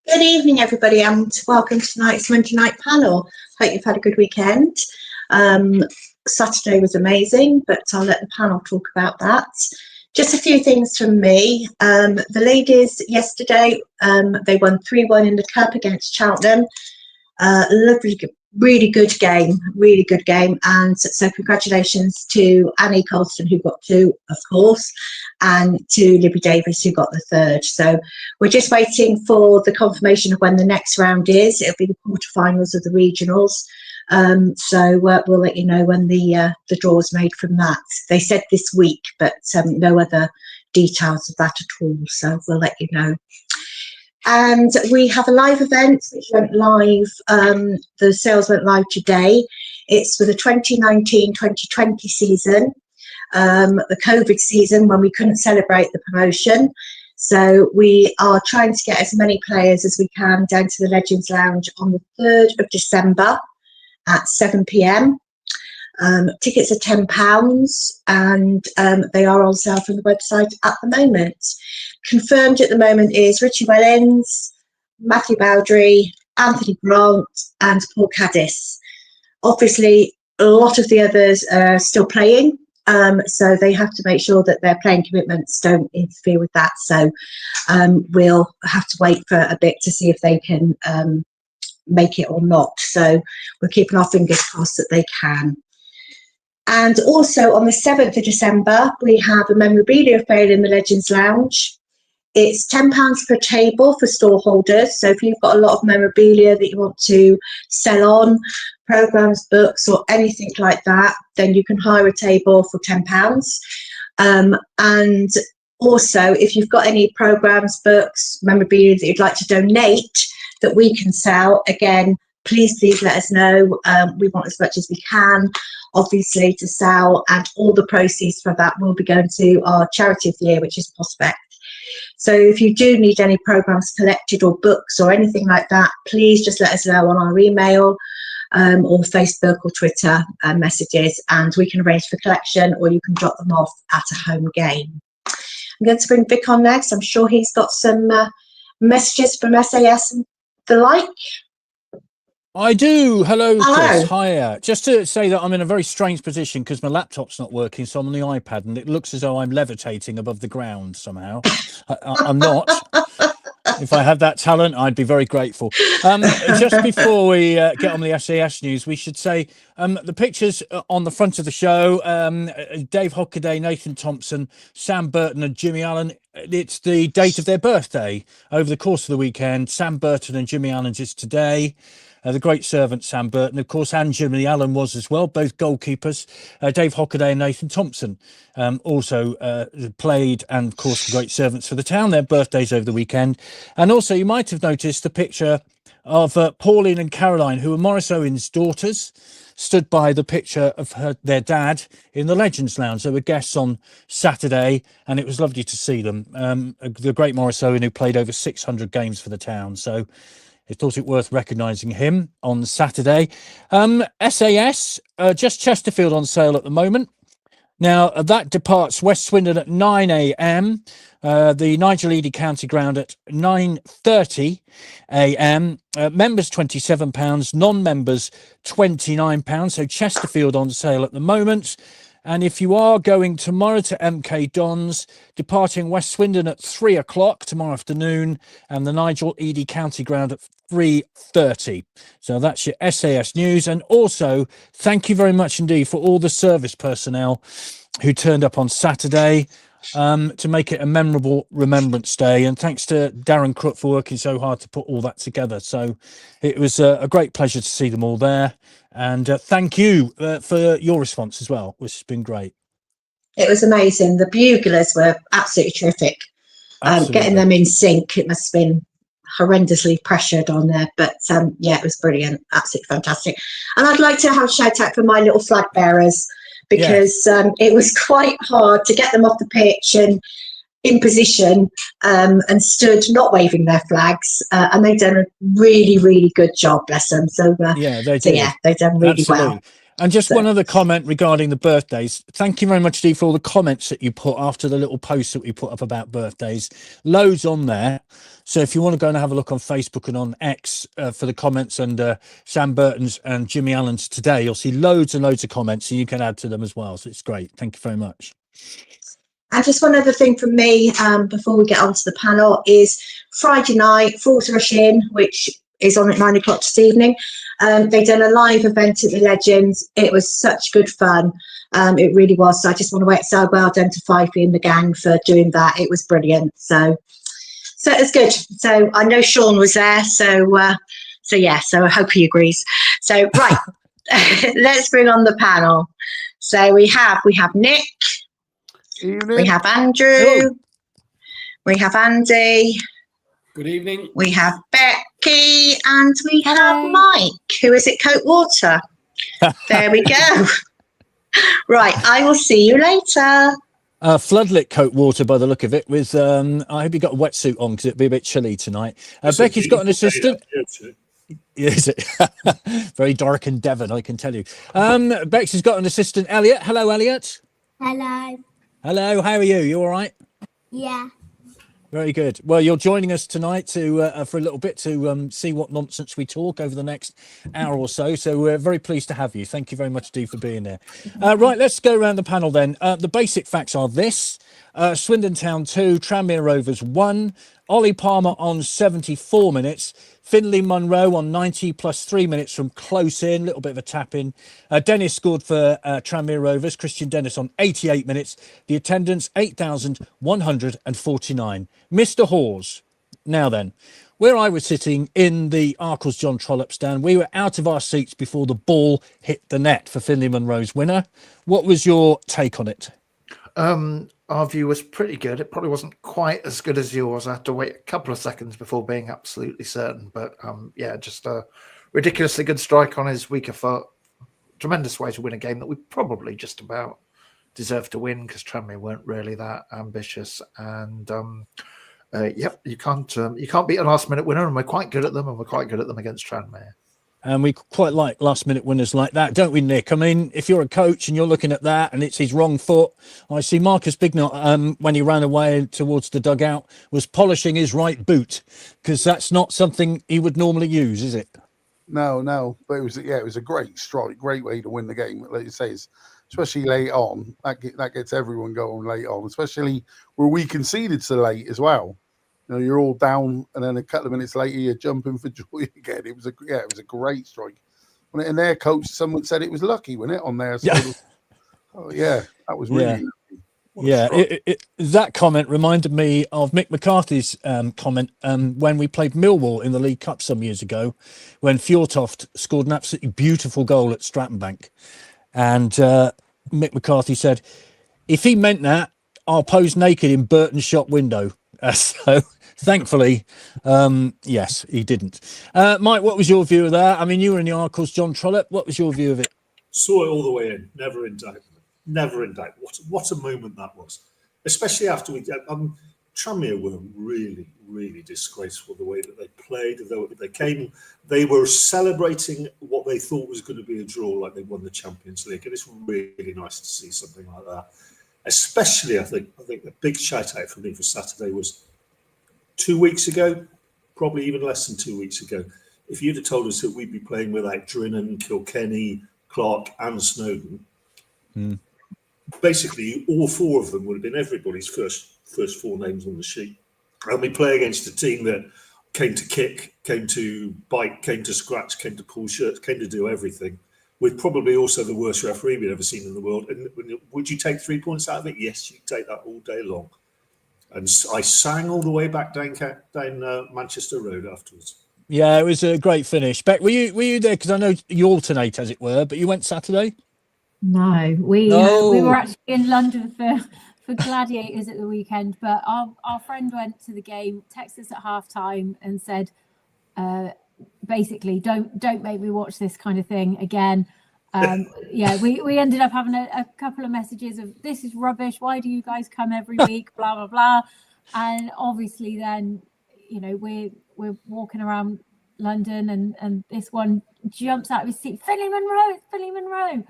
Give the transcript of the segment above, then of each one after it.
Good evening, everybody, and welcome to tonight's Monday night panel. Hope you've had a good weekend. Saturday was amazing, but I'll let the panel talk about that. Just a few things from me. The ladies yesterday, they won 3-1 in the Cup against Cheltenham. Lovely, really good game, and so congratulations to Annie Colston, who got 2, of course, and to Libby Davis, who got the 3rd. So we're just waiting for the confirmation of when the next round is. It'll be the quarterfinals of the regionals. So we'll let you know when the draw is made from that. They said this week, but no other details of that at all, so we'll let you know. And we have a live event which went live, the sales went live today. It's for the 2019-2020 season, the COVID season when we couldn't celebrate the promotion. So we are trying to get as many players as we can down to the Legends Lounge on the 3rd of December at 7 p.m. Tickets are £10 and they are on sale from the website at the moment. Confirmed at the moment is Richie Wellens, Matthew Bowdry, Anthony Grant and Paul Caddis. Obviously, a lot of the others are still playing, so they have to make sure that their playing commitments don't interfere with that. So we'll have to wait for a bit to see if they can make it or not. So we're keeping our fingers crossed that they can. And also on the 7th of December, we have a memorabilia fair in the Legends Lounge. It's £10 per table for store holders. So if you've got a lot of memorabilia that you want to sell on, programmes, books or anything like that, then you can hire a table for £10. And also, if you've got any programmes, books, memorabilia that you'd like to donate that we can sell, again, please let us know. We want as much as we can, obviously, to sell, and all the proceeds from that will be going to our charity of the year, which is Prospect. So if you do need any programmes collected or books or anything like that, please just let us know on our email or Facebook or Twitter messages, and we can arrange for collection, or you can drop them off at a home game. I'm going to bring Vic on next. I'm sure he's got some messages from SAS and the like. I do. Hello, Hello. Chris. Hiya. Just to say that I'm in a very strange position because my laptop's not working, so I'm on the iPad, and it looks as though I'm levitating above the ground somehow. I'm not. If I had that talent, I'd be very grateful. Just before we get on the SAS news, we should say the pictures on the front of the show, Dave Hockaday, Nathan Thompson, Sam Burton and Jimmy Allen, it's the date of their birthday over the course of the weekend. Sam Burton and Jimmy Allen's is today. The great servant Sam Burton, of course, and Jimmy Allen was as well, both goalkeepers. Dave Hockaday and Nathan Thompson also played, and of course the great servants for the town. Their birthdays over the weekend. And also you might have noticed the picture of Pauline and Caroline, who were Maurice Owen's daughters, stood by the picture of their dad in the Legends Lounge. They were guests on Saturday, and it was lovely to see them. The great Maurice Owen, who played over 600 games for the town. So I thought it worth recognising him on Saturday. SAS, just Chesterfield on sale at the moment. Now, that departs West Swindon at 9 a.m, the Nigel Eady County Ground at 9:30 a.m. Members £27, non-members £29. So Chesterfield on sale at the moment. And if you are going tomorrow to MK Dons, departing West Swindon at 3 o'clock tomorrow afternoon, and the Nigel Eady County Ground at 3:30. So that's your SAS news. And also, thank you very much indeed for all the service personnel who turned up on Saturday to make it a memorable Remembrance Day. And thanks to Darren Crook for working so hard to put all that together. So it was a great pleasure to see them all there. And thank you for your response as well, which has been great. It was amazing. The buglers were absolutely terrific. Getting them in sync, it must have been horrendously pressured on there, but yeah, it was brilliant, absolutely fantastic. And I'd like to have a shout out for my little flag bearers, because it was quite hard to get them off the pitch and in position and stood not waving their flags, and they've done a really good job, bless them. So yeah, they've done really well. And just So- one other comment regarding the birthdays. Thank you very much, Steve, for all the comments that you put after the little post that we put up about birthdays. Loads on there. So if you want to go and have a look on Facebook and on X for the comments under Sam Burton's and Jimmy Allen's today, you'll see loads and loads of comments and you can add to them as well. So it's great. Thank you very much. And just one other thing from me before we get onto the panel is Friday night, Falls Rush In, which is on at 9 o'clock this evening. They done a live event at the Legends. It was such good fun. It really was. So I just want to say well done to Fifey and the gang for doing that. It was brilliant. So it was good. So I know Sean was there. So I hope he agrees. So right, let's bring on the panel. So we have Nick. Evening. We have Andrew. Hello. We have Andy. Good evening. We have Becky, and we have Hello. Mike. Who is it? Coat Water. There we go. Right, I will see you later. Floodlit coat water by the look of it with I hope you got a wetsuit on because it'll be a bit chilly tonight. Becky's got an assistant. Is it? Very dark in Devon, I can tell you. Becky's got an assistant, Elliot. Hello, Elliot. Hello. Hello, how are you? You all right? Yeah. Very good. Well, you're joining us tonight to for a little bit to see what nonsense we talk over the next hour or so. So we're very pleased to have you. Thank you very much, Dee, for being there. Right, let's go around the panel then. The basic facts are this. Swindon Town 2, Tranmere Rovers 1, Ollie Palmer on 74 minutes, Finley Munro on 90 plus 3 minutes from close in, little bit of a tap in. Dennis scored for Tranmere Rovers, Christian Dennis on 88 minutes. The attendance 8,149. Mr. Hawes. Now then, where I was sitting in the Arkles John Trollope stand, we were out of our seats before the ball hit the net for Finley Munro's winner. What was your take on it? Our view was pretty good. It probably wasn't quite as good as yours. I had to wait a couple of seconds before being absolutely certain. But just a ridiculously good strike on his weaker foot. Tremendous way to win a game that we probably just about deserved to win because Tranmere weren't really that ambitious. And you can't beat a last minute winner, and we're quite good at them, and we're quite good at them against Tranmere. And we quite like last minute winners like that, don't we, Nick? I mean, if you're a coach and you're looking at that and it's his wrong foot, I see Marcus Bignot, when he ran away towards the dugout, was polishing his right boot because that's not something he would normally use, is it? No, but it was a great strike, great way to win the game. Like you say, especially late on, that gets everyone going late on, especially where we conceded so late as well. You know, you're all down, and then a couple of minutes later, you're jumping for joy again. It was a great strike. And their coach, someone said it was lucky, wasn't it, on there? So that was really lucky. That comment reminded me of Mick McCarthy's comment when we played Millwall in the League Cup some years ago, when Fjortoft scored an absolutely beautiful goal at Stratton Bank, and Mick McCarthy said, "If he meant that, I'll pose naked in Burton's shop window." So thankfully, yes, he didn't. Mike, what was your view of that? I mean, you were in the Arkles John Trollope. What was your view of it? Saw it all the way in, never in doubt. Never in doubt. What a moment that was, especially after Tranmere were really, really disgraceful the way that they played. They were celebrating what they thought was going to be a draw, like they won the Champions League, and it's really nice to see something like that. Especially, I think the big shout out for me for Saturday was 2 weeks ago, probably even less than 2 weeks ago. If you'd have told us that we'd be playing without Drinnan, Kilkenny, Clark, and Snowden, basically all four of them would have been everybody's first four names on the sheet. And we play against a team that came to kick, came to bite, came to scratch, came to pull shirts, came to do everything. With probably also the worst referee we've ever seen in the world. And would you take 3 points out of it? Yes, you'd take that all day long. And I sang all the way back down Manchester Road afterwards. Yeah, it was a great finish. Beck, were you there? Because I know you alternate, as it were, but you went Saturday? No, we were actually in London for Gladiators at the weekend, but our friend went to the game, texted us at half time and said, basically, don't make me watch this kind of thing again. We ended up having a couple of messages of, this is rubbish, why do you guys come every week, blah blah blah. And obviously then, you know, we're walking around London and this one jumps out of his seat. Finley Monroe, it's Finley Monroe.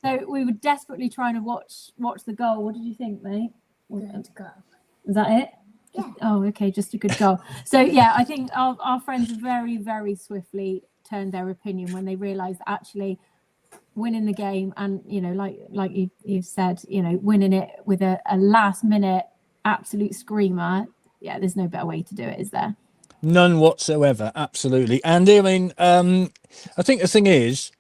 So we were desperately trying to watch the goal. What did you think, mate? Good goal. Is that it? Yeah. Oh, okay, just a good goal. So yeah, I think our friends very, very swiftly turned their opinion when they realised actually winning the game, and like you said, winning it with a last minute absolute screamer. Yeah, there's no better way to do it, is there? None whatsoever. Absolutely. Andy, I mean, I think the thing is,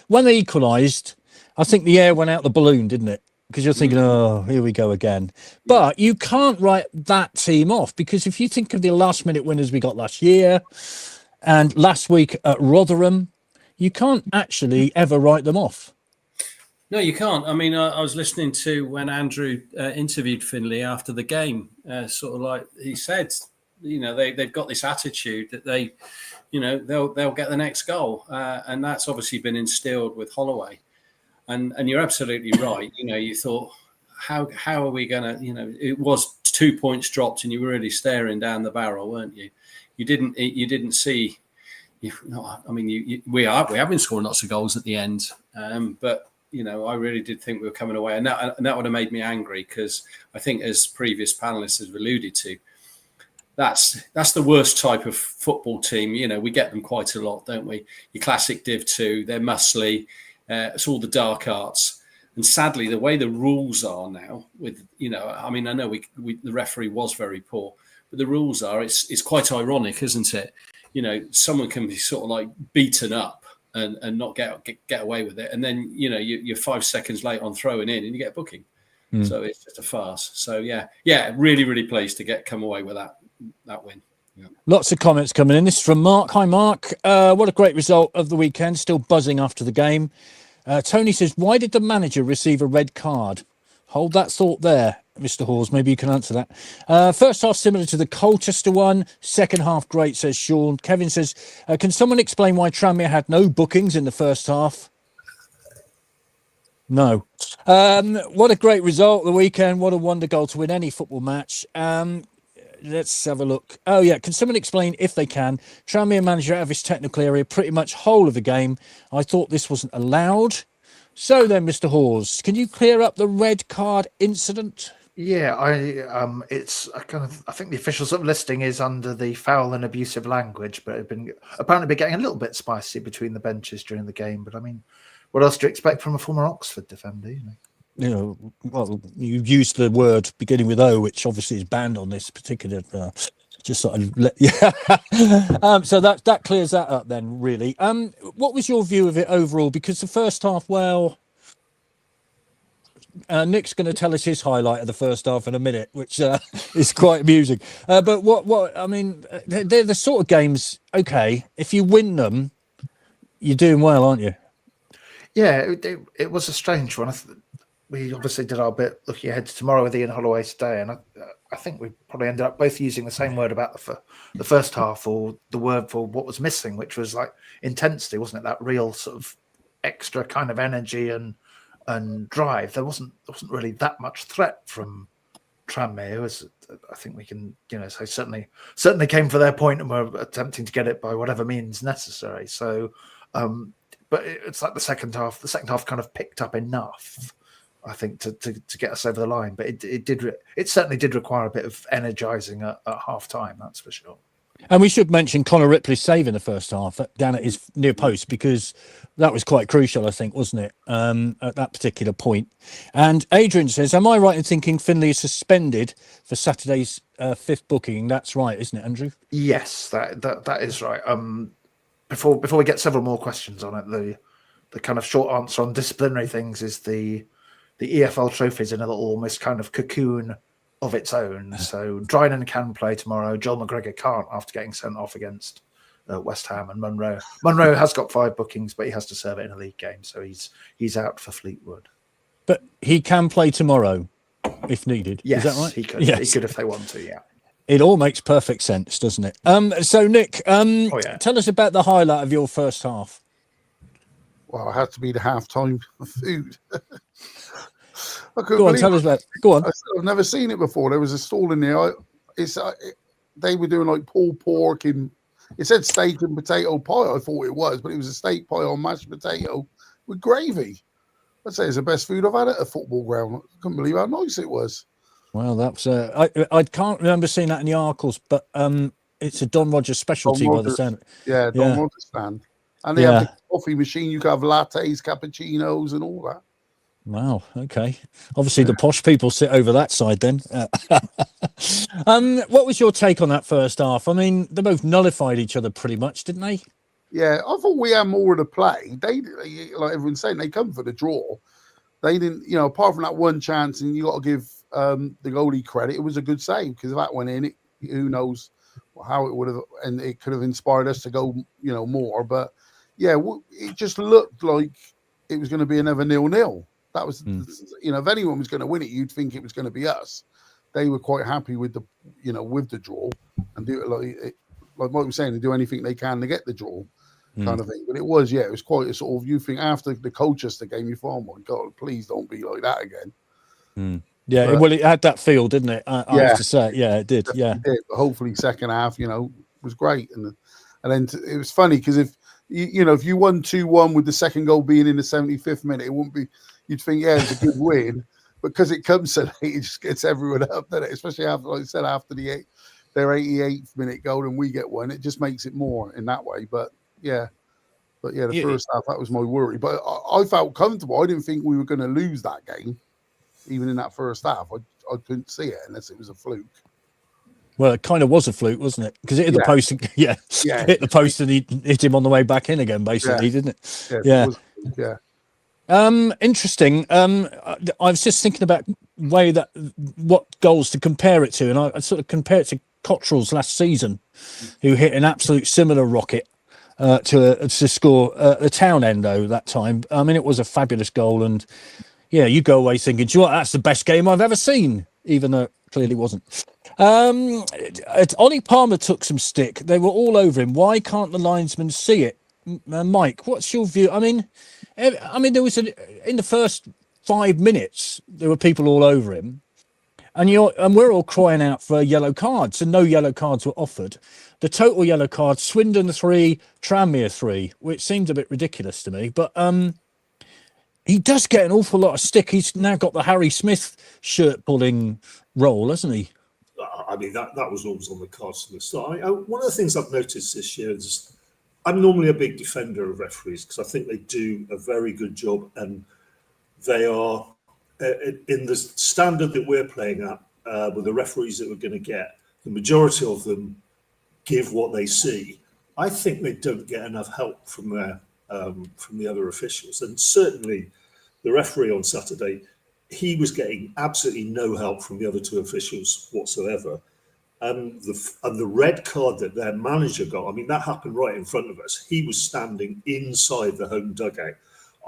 when they equalised, I think the air went out the balloon, didn't it? Because you're thinking, oh, here we go again. But you can't write that team off, because if you think of the last minute winners we got last year and last week at Rotherham, you can't actually ever write them off. No, you can't. I mean, I was listening to when Andrew interviewed Finley after the game, sort of like he said, they've got this attitude that they'll get the next goal. And that's obviously been instilled with Holloway. And you're absolutely right. You thought, how are we going to, it was 2 points dropped and you were really staring down the barrel, weren't you? You didn't see, I mean, we have been scoring lots of goals at the end. But, I really did think we were coming away. And that would have made me angry, because I think, as previous panelists have alluded to, that's the worst type of football team. We get them quite a lot, don't we? Your classic Div 2, they're muscly. It's all the dark arts, and sadly, the way the rules are now, with I mean, I know the referee was very poor, but the rules are it's quite ironic, isn't it? Someone can be sort of like beaten up and not get away with it, and then you're 5 seconds late on throwing in and you get a booking. So it's just a farce. So yeah, really, really pleased to come away with that win. Yeah. Lots of comments coming in. This is from Mark. Hi, Mark. What a great result of the weekend. Still buzzing after the game. Tony says, why did the manager receive a red card? Hold that thought there, Mr. Hawes. Maybe you can answer that. First half similar to the Colchester one. Second half great, says Sean. Kevin says, can someone explain why Tranmere had no bookings in the first half? No. What a great result of the weekend. What a wonder goal to win any football match. Let's have a look. Oh, yeah. Can someone explain, if they can, Tranmere manager out of his technical area pretty much whole of the game? I thought this wasn't allowed. So then, Mr. Hawes, can you clear up the red card incident? Yeah, it's I think the official sort of listing is under the foul and abusive language, but it's been apparently getting a little bit spicy between the benches during the game. But I mean, what else do you expect from a former Oxford defender? Well, you used the word beginning with O, which obviously is banned on this particular. Just sort of so that clears that up then, really. What was your view of it overall? Because the first half, well, Nick's going to tell us his highlight of the first half in a minute, which is quite amusing. But what I mean, they're the sort of games. Okay, if you win them, you're doing well, aren't you? Yeah, it was a strange one. We obviously did our bit looking ahead to tomorrow with Ian Holloway today, and I think we probably ended up both using the same word about the first half, or the word for what was missing, which was like intensity, wasn't it? That real sort of extra kind of energy and drive. There wasn't really that much threat from Tranmere, as I think we can say certainly came for their point and were attempting to get it by whatever means necessary. So, but it's like the second half kind of picked up enough, I think, to get us over the line. But it certainly did require a bit of energising at half time, that's for sure. And we should mention Connor Ripley's save in the first half down at his near post, because that was quite crucial, I think, wasn't it, at that particular point. And Adrian says, am I right in thinking Finley is suspended for Saturday's fifth booking? That's right, isn't it, Andrew? Yes, that is right. Before we get several more questions on it, the kind of short answer on disciplinary things is the EFL trophy's in a little almost kind of cocoon of its own. So Drinan can play tomorrow. Joel McGregor can't after getting sent off against West Ham and Munro. Munro has got 5 bookings, but he has to serve it in a league game, so he's out for Fleetwood. But he can play tomorrow if needed. Yes, is that right? He could. Yes. He could if they want to. Yeah. It all makes perfect sense, doesn't it? So Nick, tell us about the highlight of your first half. Well, it had to be the halftime food. Go on, tell us about it. Go on. I've never seen it before. There was a stall in there. They were doing like pulled pork in It said steak and potato pie. I thought it was, but it was a steak pie on mashed potato with gravy. I'd say it's the best food I've had at a football ground. I couldn't believe how nice it was. Well, that's I can't remember seeing that in the articles, but it's a Don Rogers specialty by the sound. Yeah, Don Rogers stand. And they have the coffee machine. You can have lattes, cappuccinos, and all that. Wow. Okay. Obviously, the posh people sit over that side then. What was your take on that first half? I mean, they both nullified each other pretty much, didn't they? Yeah, I thought we had more of the play. They, like everyone's saying, they come for the draw. They didn't, apart from that one chance, and you got to give the goalie credit. It was a good save because if that went in, who knows how it would have, and it could have inspired us to go, more. But yeah, it just looked like it was going to be another 0-0. That was, if anyone was going to win it, you'd think it was going to be us. They were quite happy with the, with the draw and do it like Mike was saying, to do anything they can to get the draw, kind of thing. But it was quite a sort of, you think after the Colchester game, you thought, oh my God, please don't be like that again. Yeah, But, well, it had that feel, didn't it? I have to say, yeah, it did. Yeah, it did. But hopefully, second half, was great, and then it was funny because if if you won 2-1 with the second goal being in the 75th minute, it wouldn't be. You'd think, it's a good win, but because it comes so late, it just gets everyone up, doesn't it? Especially after, like I said, after their 88th minute goal and we get one, it just makes it more in that way. But the first half, that was my worry. But I felt comfortable. I didn't think we were going to lose that game, even in that first half. I couldn't see it unless it was a fluke. Well, it kind of was a fluke, wasn't it? Because it hit the post. Hit the post and he hit him on the way back in again, basically, didn't it? Yeah. Interesting. I was just thinking about what goals to compare it to, and I sort of compare it to Cottrell's last season, who hit an absolute similar rocket to score the Town Endo that time. I mean, it was a fabulous goal, and you go away thinking, do you know what, that's the best game I've ever seen, even though it clearly wasn't. Ollie Palmer took some stick. They were all over him. Why can't the linesman see it? Mike, what's your view? I mean, there was in the first 5 minutes, there were people all over him, and we're all crying out for yellow cards, and no yellow cards were offered. The total yellow cards: Swindon 3, Tranmere 3, which seems a bit ridiculous to me, but he does get an awful lot of stick. He's now got the Harry Smith shirt pulling role, hasn't he? I mean, that was always on the cards from the start. One of the things I've noticed this year is I'm normally a big defender of referees because I think they do a very good job, and they are in the standard that we're playing at with the referees that we're going to get. The majority of them give what they see. I think they don't get enough help from the other officials, and certainly the referee on Saturday, he was getting absolutely no help from the other two officials whatsoever. And the red card that their manager got, I mean, that happened right in front of us. He was standing inside the home dugout.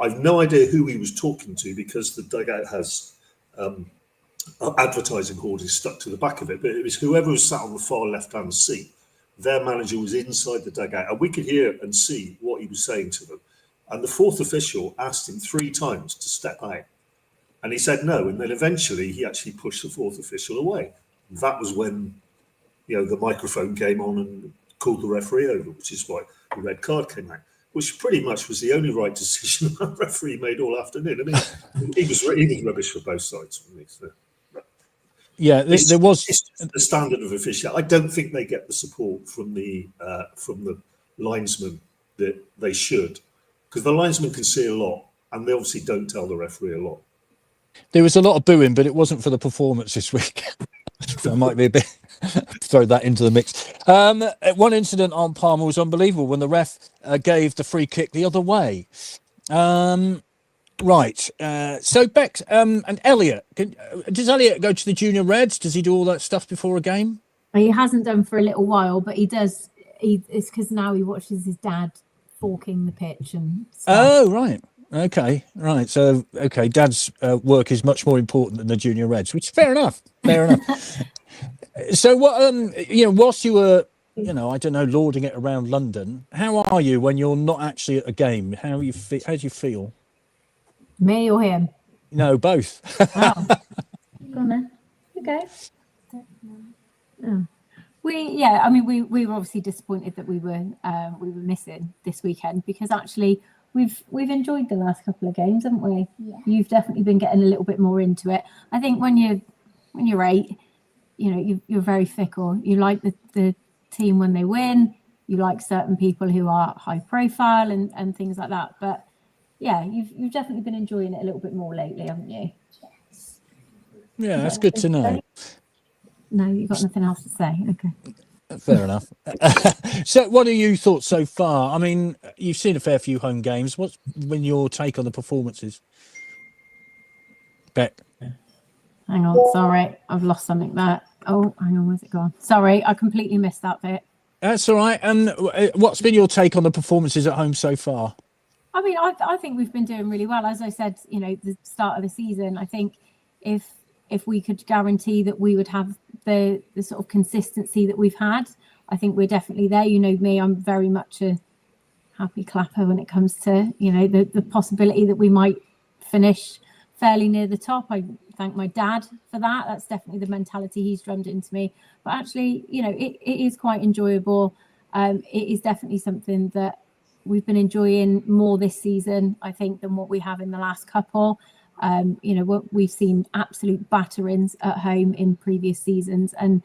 I've no idea who he was talking to because the dugout has advertising hoardings stuck to the back of it. But it was whoever was sat on the far left-hand seat. Their manager was inside the dugout, and we could hear and see what he was saying to them. And the fourth official asked him 3 times to step out. And he said no. And then eventually he actually pushed the fourth official away. That was when the microphone came on and called the referee over, which is why the red card came out, which pretty much was the only right decision that referee made all afternoon. I mean, he was rubbish for both sides. So. There was it's the standard of official. I don't think they get the support from the linesman that they should, because the linesman can see a lot, and they obviously don't tell the referee a lot. There was a lot of booing, but it wasn't for the performance this week. So it might be a bit. Throw that into the mix. One incident on Palmer was unbelievable when the ref gave the free kick the other way. Right. So Bex and Elliot, does Elliot go to the junior Reds? Does he do all that stuff before a game? He hasn't done for a little while, but he does. It's because now he watches his dad forking the pitch and stuff. Oh, right. Okay, right. So, Dad's work is much more important than the junior Reds, which is fair enough. Fair enough. So, what whilst you were, I don't know, lording it around London, how are you when you're not actually at a game? How do you feel? Me or him? No, both. Oh. Go on then. Okay. I mean, we were obviously disappointed that we were missing this weekend, because actually we've enjoyed the last couple of games, haven't we? Yeah. You've definitely been getting a little bit more into it. I think when you're 8, you know, you're very fickle. You like the team when they win. You like certain people who are high profile and things like that. But yeah, you've definitely been enjoying it a little bit more lately, haven't you? Yes. Yeah, that's good to know. No, you've got nothing else to say. Okay. Fair enough. So what are your thoughts so far? I mean, you've seen a fair few home games. What's been your take on the performances? Beck? Hang on, sorry, I've lost something there. Oh, hang on, where's it gone? Sorry, I completely missed that bit. That's all right. And what's been your take on the performances at home so far? I mean, I think we've been doing really well. As I said, you know, the start of the season, I think if we could guarantee that we would have the sort of consistency that we've had, I think we're definitely there. You know me, I'm very much a happy clapper when it comes to, you know, the possibility that we might finish fairly near the top. I thank my dad for that. That's definitely the mentality he's drummed into me. But actually, you know, it is quite enjoyable. It is definitely something that we've been enjoying more this season, I think, than what we have in the last couple. You know, we've seen absolute batterings at home in previous seasons, and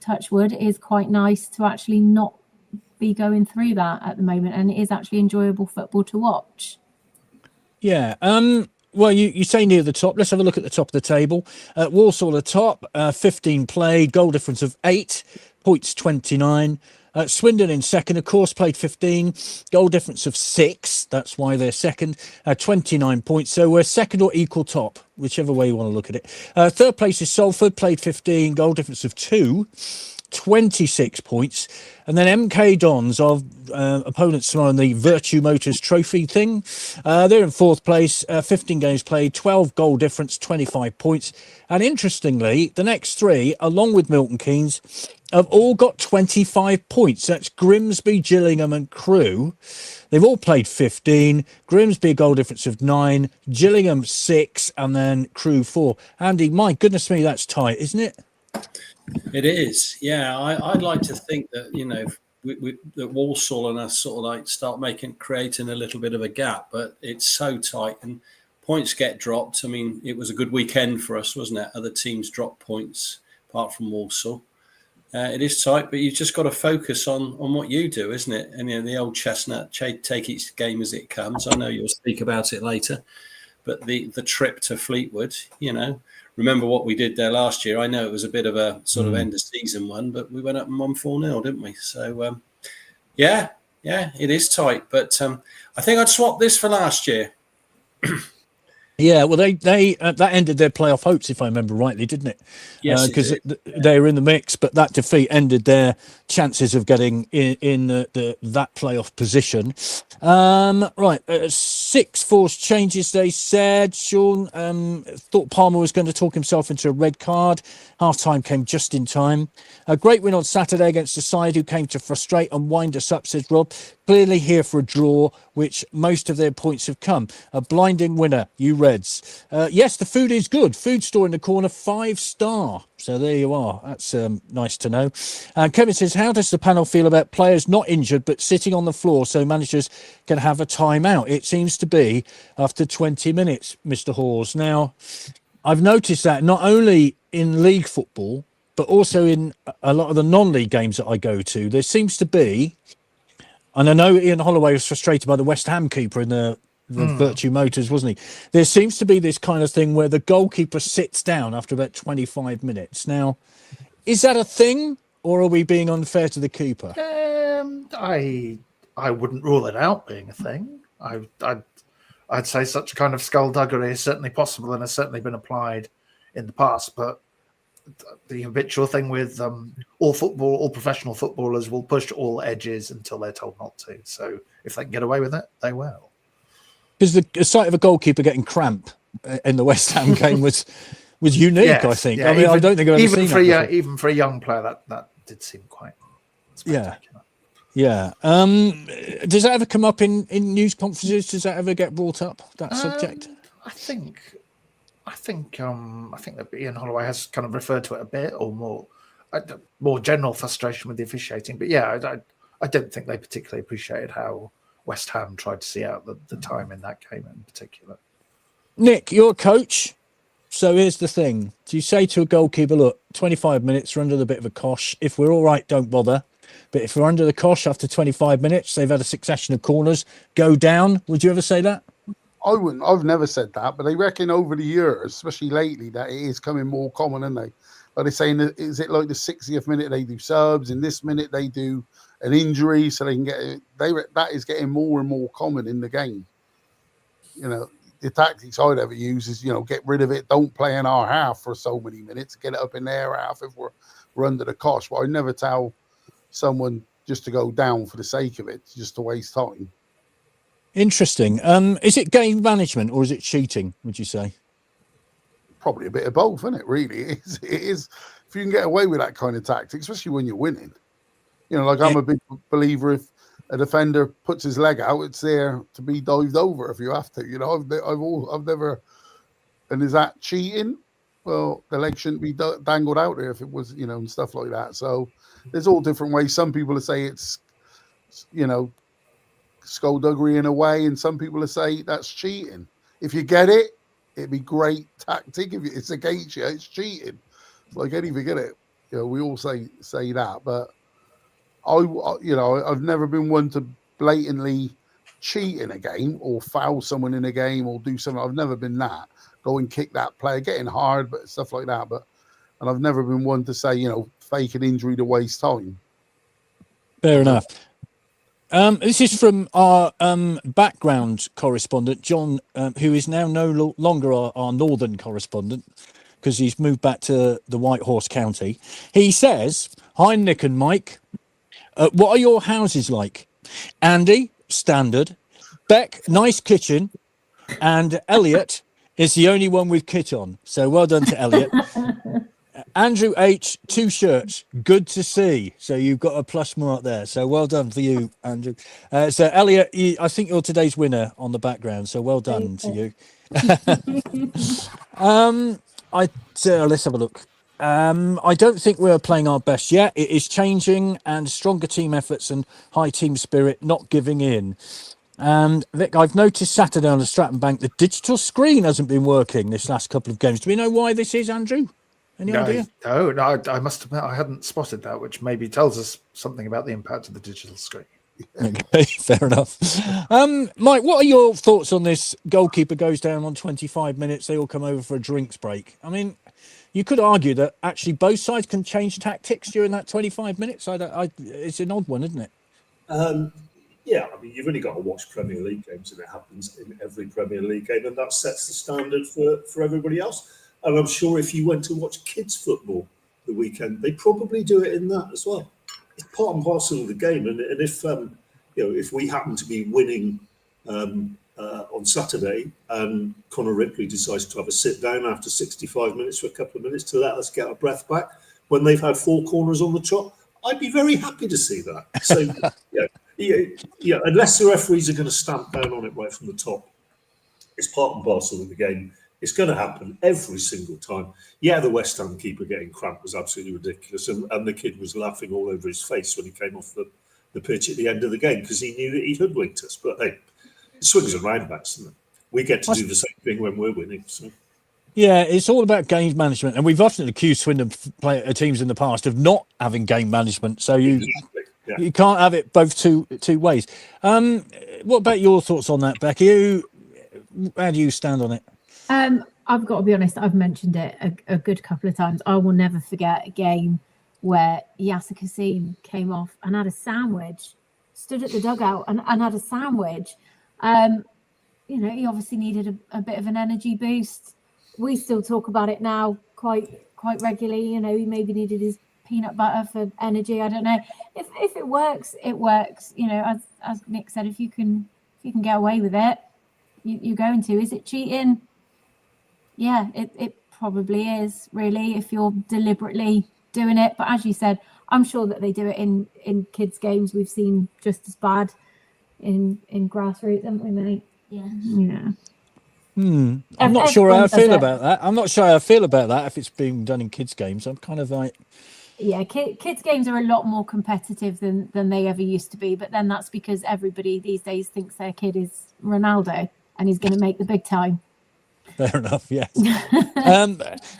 touch wood, it is quite nice to actually not be going through that at the moment, and it is actually enjoyable football to watch. Yeah. Well, you say near the top. Let's have a look at the top of the table. Walsall at the top, 15 played, goal difference of 8, points 29. Swindon in second, of course, played 15, goal difference of 6. That's why they're second, 29 points. So we're second or equal top, whichever way you want to look at it. Third place is Salford, played 15, goal difference of 2, 26 points. And then MK Dons, of opponents tomorrow in the Virtue Motors Trophy thing. They're in fourth place, 15 games played, 12 goal difference, 25 points. And interestingly, the next 3, along with Milton Keynes, have all got 25 points. That's Grimsby, Gillingham and Crewe. They've all played 15. Grimsby a goal difference of 9, Gillingham 6, and then Crewe 4. Andy, my goodness me, that's tight, isn't it? It is, yeah. I'd like to think that, you know, that Walsall and us sort of like creating a little bit of a gap, but it's so tight and points get dropped. I mean, it was a good weekend for us, wasn't it? Other teams dropped points apart from Walsall. It is tight, but you've just got to focus on what you do, isn't it? And, you know, the old chestnut, take each game as it comes. I know you'll speak about it later, but the trip to Fleetwood, you know, remember what we did there last year. I know it was a bit of a sort of end of season one, but we went up and won 4-0, didn't we? So, yeah, it is tight. But I think I'd swap this for last year. Yeah, well, they that ended their playoff hopes, if I remember rightly, didn't it? Yes, because they were in the mix, but that defeat ended their chances of getting in that playoff position. Right, 6 forced changes, they said. Sean thought Palmer was going to talk himself into a red card. Half-time came just in time. A great win on Saturday against a side who came to frustrate and wind us up, says Rob. Clearly here for a draw, which most of their points have come. A blinding winner, you Reds. Yes, the food is good. Food store in the corner, 5-star. So there you are. That's nice to know. Kevin says, how does the panel feel about players not injured but sitting on the floor so managers can have a timeout? It seems to be after 20 minutes, Mr. Hawes. Now, I've noticed that not only in league football, but also in a lot of the non-league games that I go to, there seems to be, and I know Ian Holloway was frustrated by the West Ham keeper in the Virtue Motors, wasn't he? There seems to be this kind of thing where the goalkeeper sits down after about 25 minutes. Now, is that a thing, or are we being unfair to the keeper? I wouldn't rule it out being a thing. I'd say such kind of skullduggery is certainly possible and has certainly been applied in the past, but the habitual thing with all professional footballers will push all edges until they're told not to. So if they can get away with it, they will. Because the sight of a goalkeeper getting cramp in the West Ham game was unique. Yes, I think. Yeah, I mean, I don't think I've ever seen that before. Even for a young player, that did seem quite spectacular. Yeah. Does that ever come up in news conferences? Does that ever get brought up, that subject? I think that Ian Holloway has kind of referred to it a bit or more. more general frustration with the officiating. But yeah, I don't think they particularly appreciated how West Ham tried to see out the time in that game in particular. Nick, you're a coach. So here's the thing. Do you say to a goalkeeper, look, 25 minutes, we're under a bit of a cosh. If we're all right, don't bother. But if we're under the cosh after 25 minutes, they've had a succession of corners, go down. Would you ever say that? I wouldn't. I've never said that, but they reckon over the years, especially lately, that it is coming more common, aren't they? Are they saying, is it like the 60th minute they do subs, in this minute they do an injury so they can get it? That is getting more and more common in the game. You know, the tactics I'd ever use is, get rid of it. Don't play in our half for so many minutes. Get it up in their half if we're under the cosh. But I never tell someone just to go down for the sake of it, just to waste time. Interesting. Is it game management or is it cheating, would you say? Probably a bit of both, isn't it? Really, it is. If you can get away with that kind of tactic, especially when you're winning, I'm a big believer. If a defender puts his leg out, it's there to be dived over if you have to. I've never. And is that cheating? Well, the leg shouldn't be dangled out there if it was, and stuff like that. So there's all different ways. Some people say it's, skullduggery in a way, and some people say that's cheating. If you get it, it'd be great tactic. If it's against you, it's cheating. It's like anything, in it. We all say that, but I've never been one to blatantly cheat in a game or foul someone in a game or do something. I've never been that. Go and kick that player, getting hard, but stuff like that. And I've never been one to say, fake an injury to waste time. Fair enough. This is from our background correspondent, John, who is now no longer our northern correspondent because he's moved back to the White Horse County. He says, hi, Nick and Mike. What are your houses like? Andy, standard. Beck, nice kitchen. And Elliot is the only one with kit on. So well done to Elliot. Andrew H, 2 shirts. Good to see. So you've got a plus mark there. So well done for you, Andrew. So Elliot, I think you're today's winner on the background. So well done to you. Let's have a look. I don't think we're playing our best yet. It is changing, and stronger team efforts and high team spirit, not giving in. And Vic, I've noticed Saturday on the Stratton Bank, the digital screen hasn't been working this last couple of games. Do we know why this is, Andrew? Any idea? No, I must admit I hadn't spotted that, which maybe tells us something about the impact of the digital screen. Okay, fair enough. Mike, what are your thoughts on this? Goalkeeper goes down on 25 minutes. They all come over for a drinks break. I mean, you could argue that actually both sides can change tactics during that 25 minutes. It's an odd one, isn't it? Yeah, I mean, you've only got to watch Premier League games, and it happens in every Premier League game, and that sets the standard for everybody else. And I'm sure if you went to watch kids' football the weekend, they probably do it in that as well. It's part and parcel of the game. And if we happen to be winning on Saturday and Connor Ripley decides to have a sit down after 65 minutes for a couple of minutes to let us get our breath back when they've had 4 corners on the trot, I'd be very happy to see that. So, unless the referees are going to stamp down on it right from the top, it's part and parcel of the game. It's going to happen every single time. Yeah, the West Ham keeper getting cramped was absolutely ridiculous, and the kid was laughing all over his face when he came off the pitch at the end of the game because he knew that he'd hoodwinked us. But hey, it swings and roundabouts, isn't it? We get to do the same thing when we're winning. So. Yeah, it's all about game management, and we've often accused Swindon teams in the past of not having game management. So you can't have it both two ways. What about your thoughts on that, Becky? How do you stand on it? I've got to be honest, I've mentioned it a good couple of times. I will never forget a game where Yasser Kassim came off and had a sandwich, stood at the dugout and had a sandwich. He obviously needed a bit of an energy boost. We still talk about it now quite regularly. He maybe needed his peanut butter for energy. I don't know. If it works, it works. As Nick said, if you can get away with it, you're going to. Is it cheating? Yeah, it probably is, really, if you're deliberately doing it. But as you said, I'm sure that they do it in kids' games. We've seen just as bad in grassroots, haven't we, mate? Yeah. I'm not sure how I feel about that. I'm not sure how I feel about that if it's being done in kids' games. I'm kind of like, yeah, kids games are a lot more competitive than they ever used to be. But then that's because everybody these days thinks their kid is Ronaldo and he's going to make the big time. Fair enough. Yes.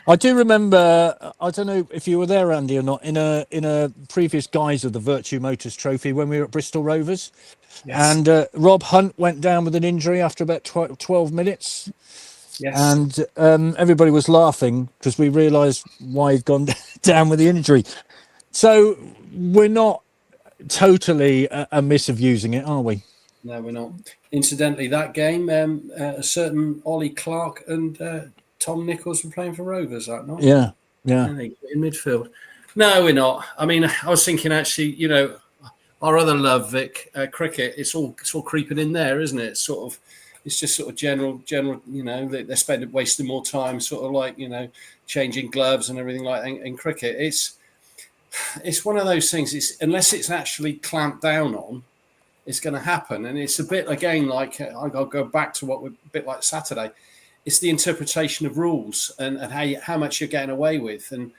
I do remember. I don't know if you were there, Andy, or not. In a previous guise of the Virtue Motors Trophy when we were at Bristol Rovers, Yes. and Rob Hunt went down with an injury after about 12 minutes. Yes. And everybody was laughing because we realised why he'd gone down with the injury. So we're not totally amiss of using it, are we? No, we're not. Incidentally, that game, a certain Ollie Clark and Tom Nichols were playing for Rovers that night. Yeah. In midfield. No, we're not. I mean, I was thinking actually, our other love, Vic, cricket. It's all creeping in there, isn't it? It's just sort of general. They're wasting more time, sort of like changing gloves and everything like that in cricket. It's one of those things. Unless it's actually clamped down on, it's going to happen. And it's a bit again like I'll go back to what we're a bit like Saturday. It's the interpretation of rules and how much you're getting away with. And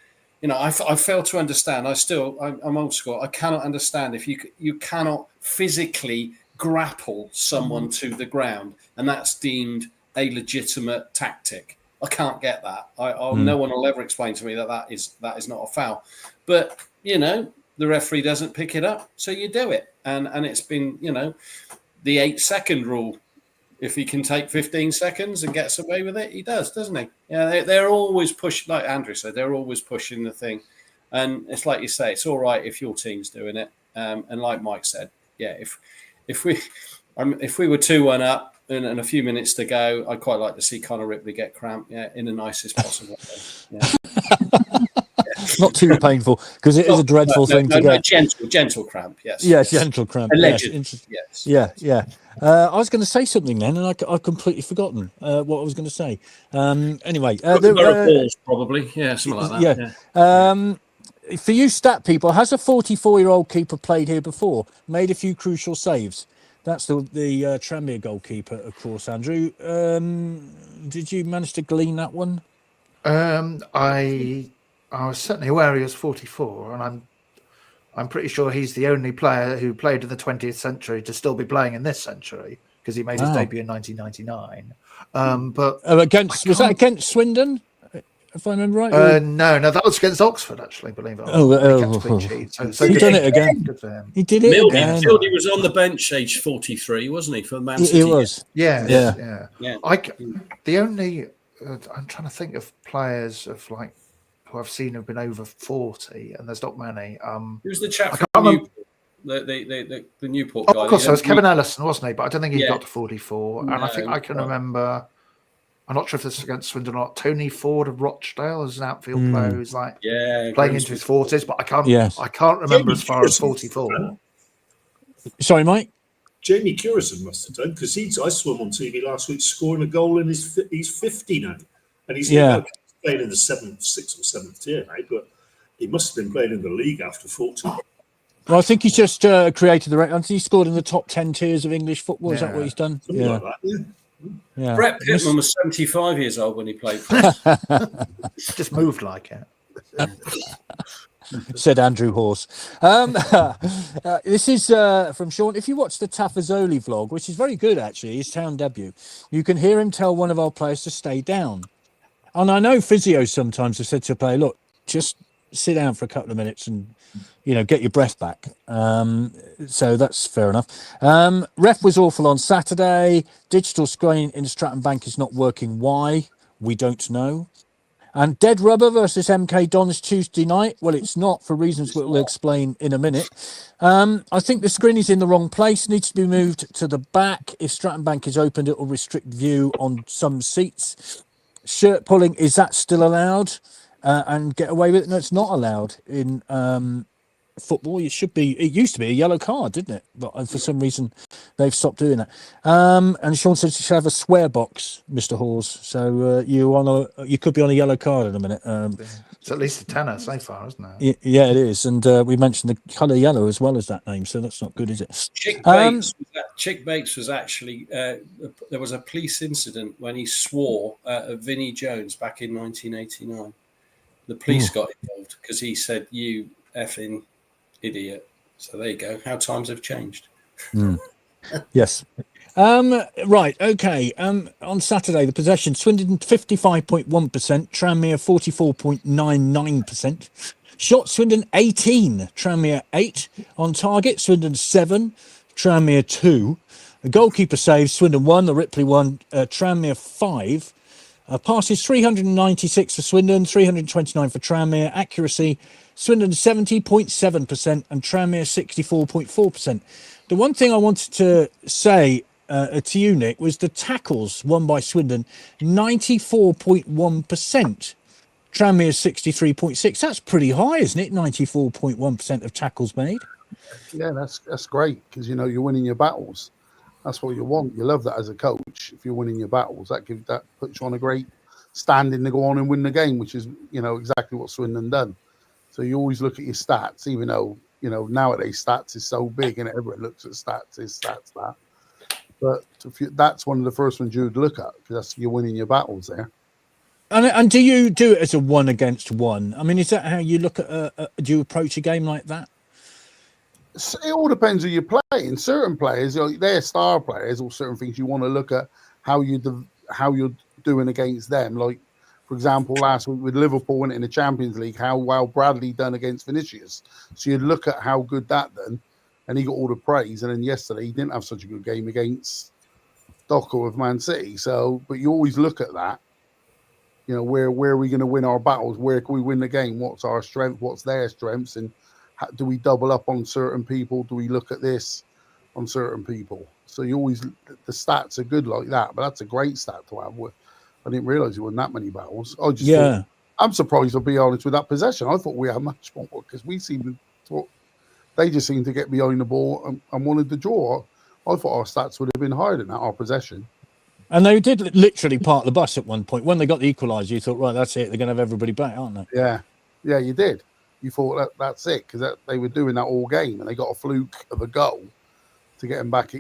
I fail to understand. I'm old school. I cannot understand if you cannot physically grapple someone to the ground, and that's deemed a legitimate tactic. I can't get that. No one will ever explain to me that is not a foul. But the referee doesn't pick it up, so you do it. And it's been the 8-second rule. If he can take 15 seconds and gets away with it, he does, doesn't he? Yeah, they're always pushing, like Andrew said, they're always pushing the thing. And it's like you say, it's all right if your team's doing it. And like Mike said, yeah, if we were 2-1 up and a few minutes to go, I'd quite like to see Connor Ripley get cramped, in the nicest possible way. Yeah. Not too painful because it is a dreadful thing to get. Gentle cramp, yes. Yes, gentle cramp. Allegedly, yes. Yeah. I was going to say something then, and I've completely forgotten what I was going to say. Anyway, balls, probably, something like that. Yeah. For you stat people, has a 44-year-old keeper played here before? Made a few crucial saves. That's the Tranmere goalkeeper, of course. Andrew, did you manage to glean that one? I was certainly aware he was 44, and I'm pretty sure he's the only player who played in the 20th century to still be playing in this century because he made his debut in 1999. But was that against Swindon? If I remember right. No, that was against Oxford, actually. Believe it or not. So he done it again. Good for him. He did it again. Mildy was on the bench, age 43, wasn't he, for Man City? He was. Yeah. The only I'm trying to think of players of like who I've seen have been over 40, and there's not many. Who's the chap from Newport? The Newport guy. Of course, it was Kevin Ellison, wasn't he? But I don't think he got to 44. No, and I think I can remember. I'm not sure if this is against Swindon or not. Tony Ford of Rochdale is an outfield player who's like playing into his 40s, but I can't remember as far as 44. Sorry, Mike. Jamie Curison must have done because I saw him on TV last week scoring a goal, and he's 50 now, and he's playing in the 6th or 7th tier now, but he must have been playing in the league after 40. Well, I think he's just created the record. He scored in the top 10 tiers of English football. Is that what he's done? Something like that, yeah. Brett Pitman was 75 years old when he played for us. Just moved like it. Said Andrew Horse. This is from Sean. If you watch the Tafazoli vlog, which is very good actually, his town debut, you can hear him tell one of our players to stay down. And I know physios sometimes have said to a player, look, just sit down for a couple of minutes and, get your breath back. So that's fair enough. Ref was awful on Saturday. Digital screen in Stratton Bank is not working. Why? We don't know. And Dead Rubber versus MK Dons Tuesday night. Well, it's not for reasons we'll explain in a minute. I think the screen is in the wrong place. Needs to be moved to the back. If Stratton Bank is opened, it will restrict view on some seats. Shirt pulling, is that still allowed? And get away with it? No, it's not allowed in football. It used to be a yellow card, didn't it? But for some reason they've stopped doing that. And Sean says you should have a swear box, Mr. Hawes. So you could be on a yellow card in a minute. It's at least a tenner so far, isn't it? Yeah, it is. And we mentioned the colour yellow as well as that name, so that's not good, is it? Chick Bates was actually there was a police incident when he swore at Vinnie Jones back in 1989. The police got involved because he said, "You effing idiot." So there you go. How times have changed. Yes. Right. Okay. On Saturday, the possession, Swindon 55.1%, Tranmere 44.99%. Shot, Swindon 18, Tranmere 8. On target, Swindon 7, Tranmere 2. The goalkeeper saves, Swindon 1, the Ripley 1, Tranmere 5. Passes 396 for Swindon, 329 for Tranmere. Accuracy, Swindon 70.7% and Tranmere 64.4%. The one thing I wanted to say to you, Nick, was the tackles won by Swindon, 94.1%. Tranmere 63.6%. That's pretty high, isn't it? 94.1% of tackles made. Yeah, that's great because you're winning your battles. That's what you want. You love that as a coach. If you're winning your battles, that puts you on a great standing to go on and win the game, which is exactly what Swindon done. So you always look at your stats, even though nowadays stats is so big and everyone looks at stats. Is stats that? But that's one of the first ones you would look at because you're winning your battles there. And do you do it as a 1 against 1? I mean, is that how you look at? Do you approach a game like that? It all depends who you're playing. Certain players, they're star players, or certain things you want to look at how you're doing against them. Like, for example, last week with Liverpool winning in the Champions League, how well Bradley done against Vinicius. So you'd look at how good that done, and he got all the praise. And then yesterday he didn't have such a good game against Docker of Man City. So, but you always look at that. Where are we going to win our battles? Where can we win the game? What's our strength? What's their strengths? And do we double up on certain people? Do we look at this on certain people? So the stats are good like that, but that's a great stat to have. I didn't realise you won that many battles. I'm surprised, I'll be honest, with that possession. I thought we had much more because they just seemed to get behind the ball and wanted to draw. I thought our stats would have been higher than that, our possession. And they did literally park the bus at one point. When they got the equaliser, you thought, right, that's it. They're going to have everybody back, aren't they? Yeah, you did. You thought that's it because they were doing that all game and they got a fluke of a goal to get them back, to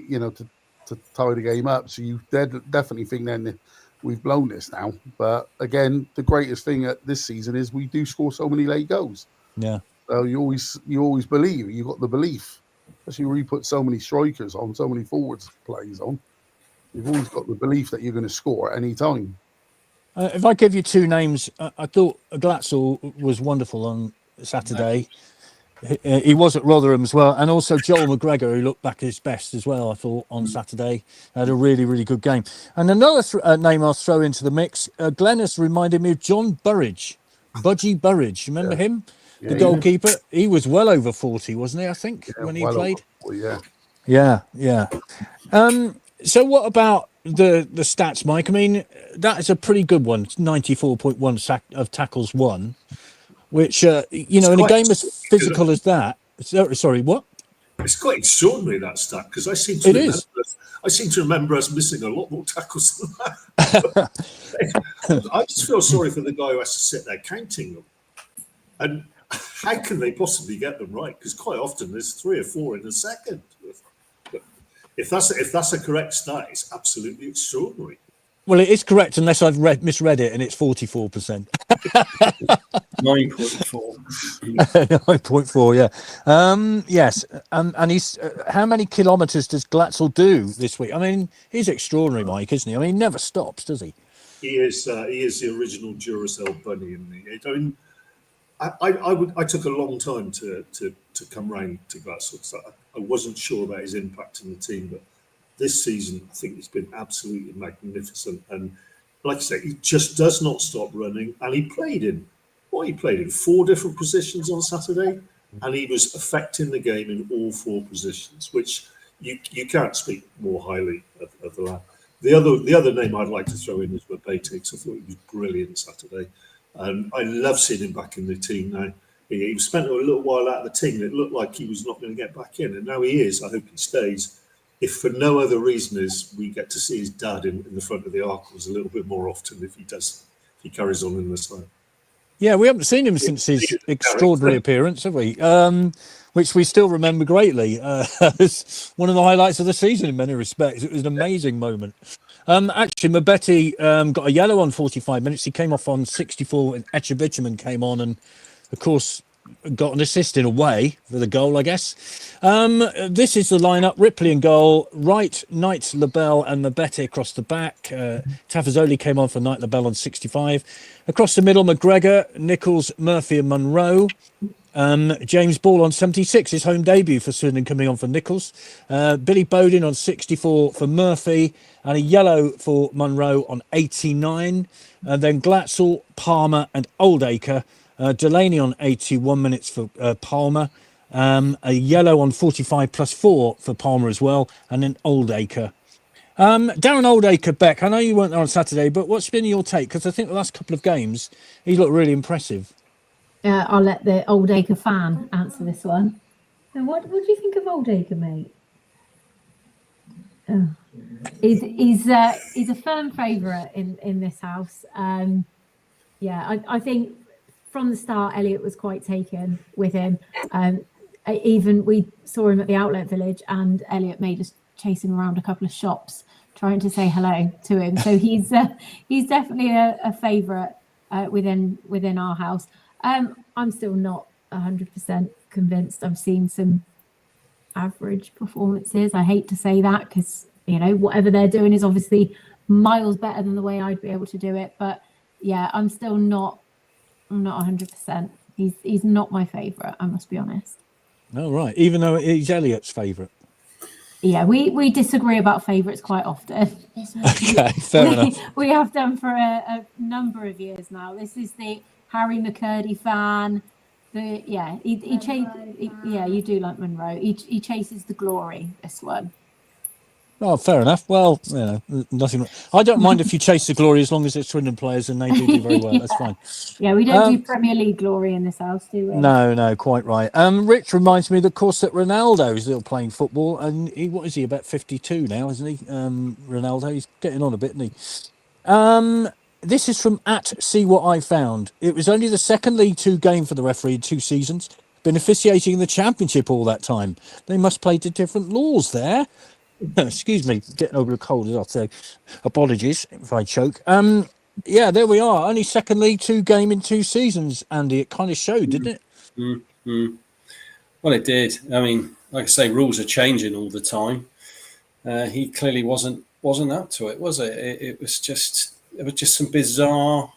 tie the game up. So you definitely think then that we've blown this now. But again, the greatest thing at this season is we do score so many late goals. Yeah. So you always believe. You got the belief, especially when you put so many strikers on, so many forwards plays on. You've always got the belief that you're going to score at any time. If I give you two names, I thought Glatzel was wonderful on Saturday. He was at Rotherham as well, and also Joel McGregor, who looked back at his best as well, I thought, on Saturday. Had a really, really good game. And another name I'll throw into the mix, Glennis reminded me of John Burridge, Budgie Burridge. Remember him? The goalkeeper? He was well over 40, wasn't he, I think, when he played? Yeah. So what about the stats, Mike? I mean, that is a pretty good one, 94.1 of tackles won. Which, in a game as physical as that, sorry, what? It's quite extraordinary, that stat, because I seem to remember us missing a lot more tackles than that. I just feel sorry for the guy who has to sit there counting them. And how can they possibly get them right? Because quite often there's 3 or 4 in a second. But if that's a correct stat, it's absolutely extraordinary. Well, it is correct unless I've misread it, and it's 44%. 9.4. 9.4, yeah. Yes, and he's how many kilometres does Glatzel do this week? I mean, he's extraordinary, Mike, isn't he? I mean, he never stops, does he? He is the original Duracell bunny, isn't he? I took a long time to come round to Glatzel. So I wasn't sure about his impact in the team, but this season, I think it's been absolutely magnificent. And like I say, he just does not stop running. And he played in 4 different positions on Saturday. And he was affecting the game in all 4 positions, which you can't speak more highly of the lad. The other name I'd like to throw in is Babete, because I thought he was brilliant Saturday. And I love seeing him back in the team now. He spent a little while out of the team. It looked like he was not going to get back in. And now he is. I hope he stays. If for no other reason as we get to see his dad in the front of the Arcles a little bit more often if he carries on in the side. Yeah, we haven't seen him since his extraordinary appearance, have we? Which we still remember greatly. As one of the highlights of the season in many respects. It was an amazing moment. Actually, Mabeti got a yellow on 45 minutes. He came off on 64, and Etchebichman came on, and of course got an assist in a way for the goal, I guess. This is the lineup: Ripley in goal, Wright, Knight, Labelle, and Mabeti across the back. Tafazoli came on for Knight, Labelle on 65. Across the middle, McGregor, Nichols, Murphy, and Munro. James Ball on 76, his home debut for Swindon, coming on for Nichols. Billy Bowden on 64 for Murphy, and a yellow for Munro on 89. And then Glatzel, Palmer, and Oldacre. Delaney on 81 minutes for Palmer. A yellow on 45 plus 4 for Palmer as well, and then Oldacre. Darren Oldacre, Beck, I know you weren't there on Saturday, but what's been your take? Because I think the last couple of games, he's looked really impressive. I'll let the Oldacre fan answer this one. And what do you think of Oldacre, mate? Oh. He's a firm favourite in this house. I think from the start, Elliot was quite taken with him. Even we saw him at the Outlet Village, and Elliot made us chase him around a couple of shops trying to say hello to him. So he's definitely a favourite within our house. I'm still not 100% convinced. I've seen some average performances. I hate to say that because, whatever they're doing is obviously miles better than the way I'd be able to do it. But yeah, I'm not 100%. He's not my favourite, I must be honest. Oh, right. Even though he's Elliot's favourite. Yeah, we disagree about favourites quite often. Okay, fair enough. We have done for a number of years now. This is the Harry McCurdy fan. You do like Munro. He chases the glory, this one. Oh, fair enough. Well, nothing. I don't mind if you chase the glory as long as it's Swindon players and they do very well. That's fine. Yeah, we don't do Premier League glory in this house, do we? No, quite right. Rich reminds me, of course, that Ronaldo is still playing football, and what is he, about 52 now, isn't he? Ronaldo, he's getting on a bit, isn't he? This is from @See What I Found. It was only the second League Two game for the referee in 2 seasons. Been officiating in the Championship all that time. They must play to different laws there. Excuse me, getting over a cold as well, so apologies if I choke. There we are. Only second League Two game in 2 seasons, Andy. It kind of showed, didn't it? Mm-hmm. Well, it did. I mean, like I say, rules are changing all the time. He clearly wasn't up to it, was it? It was just some bizarre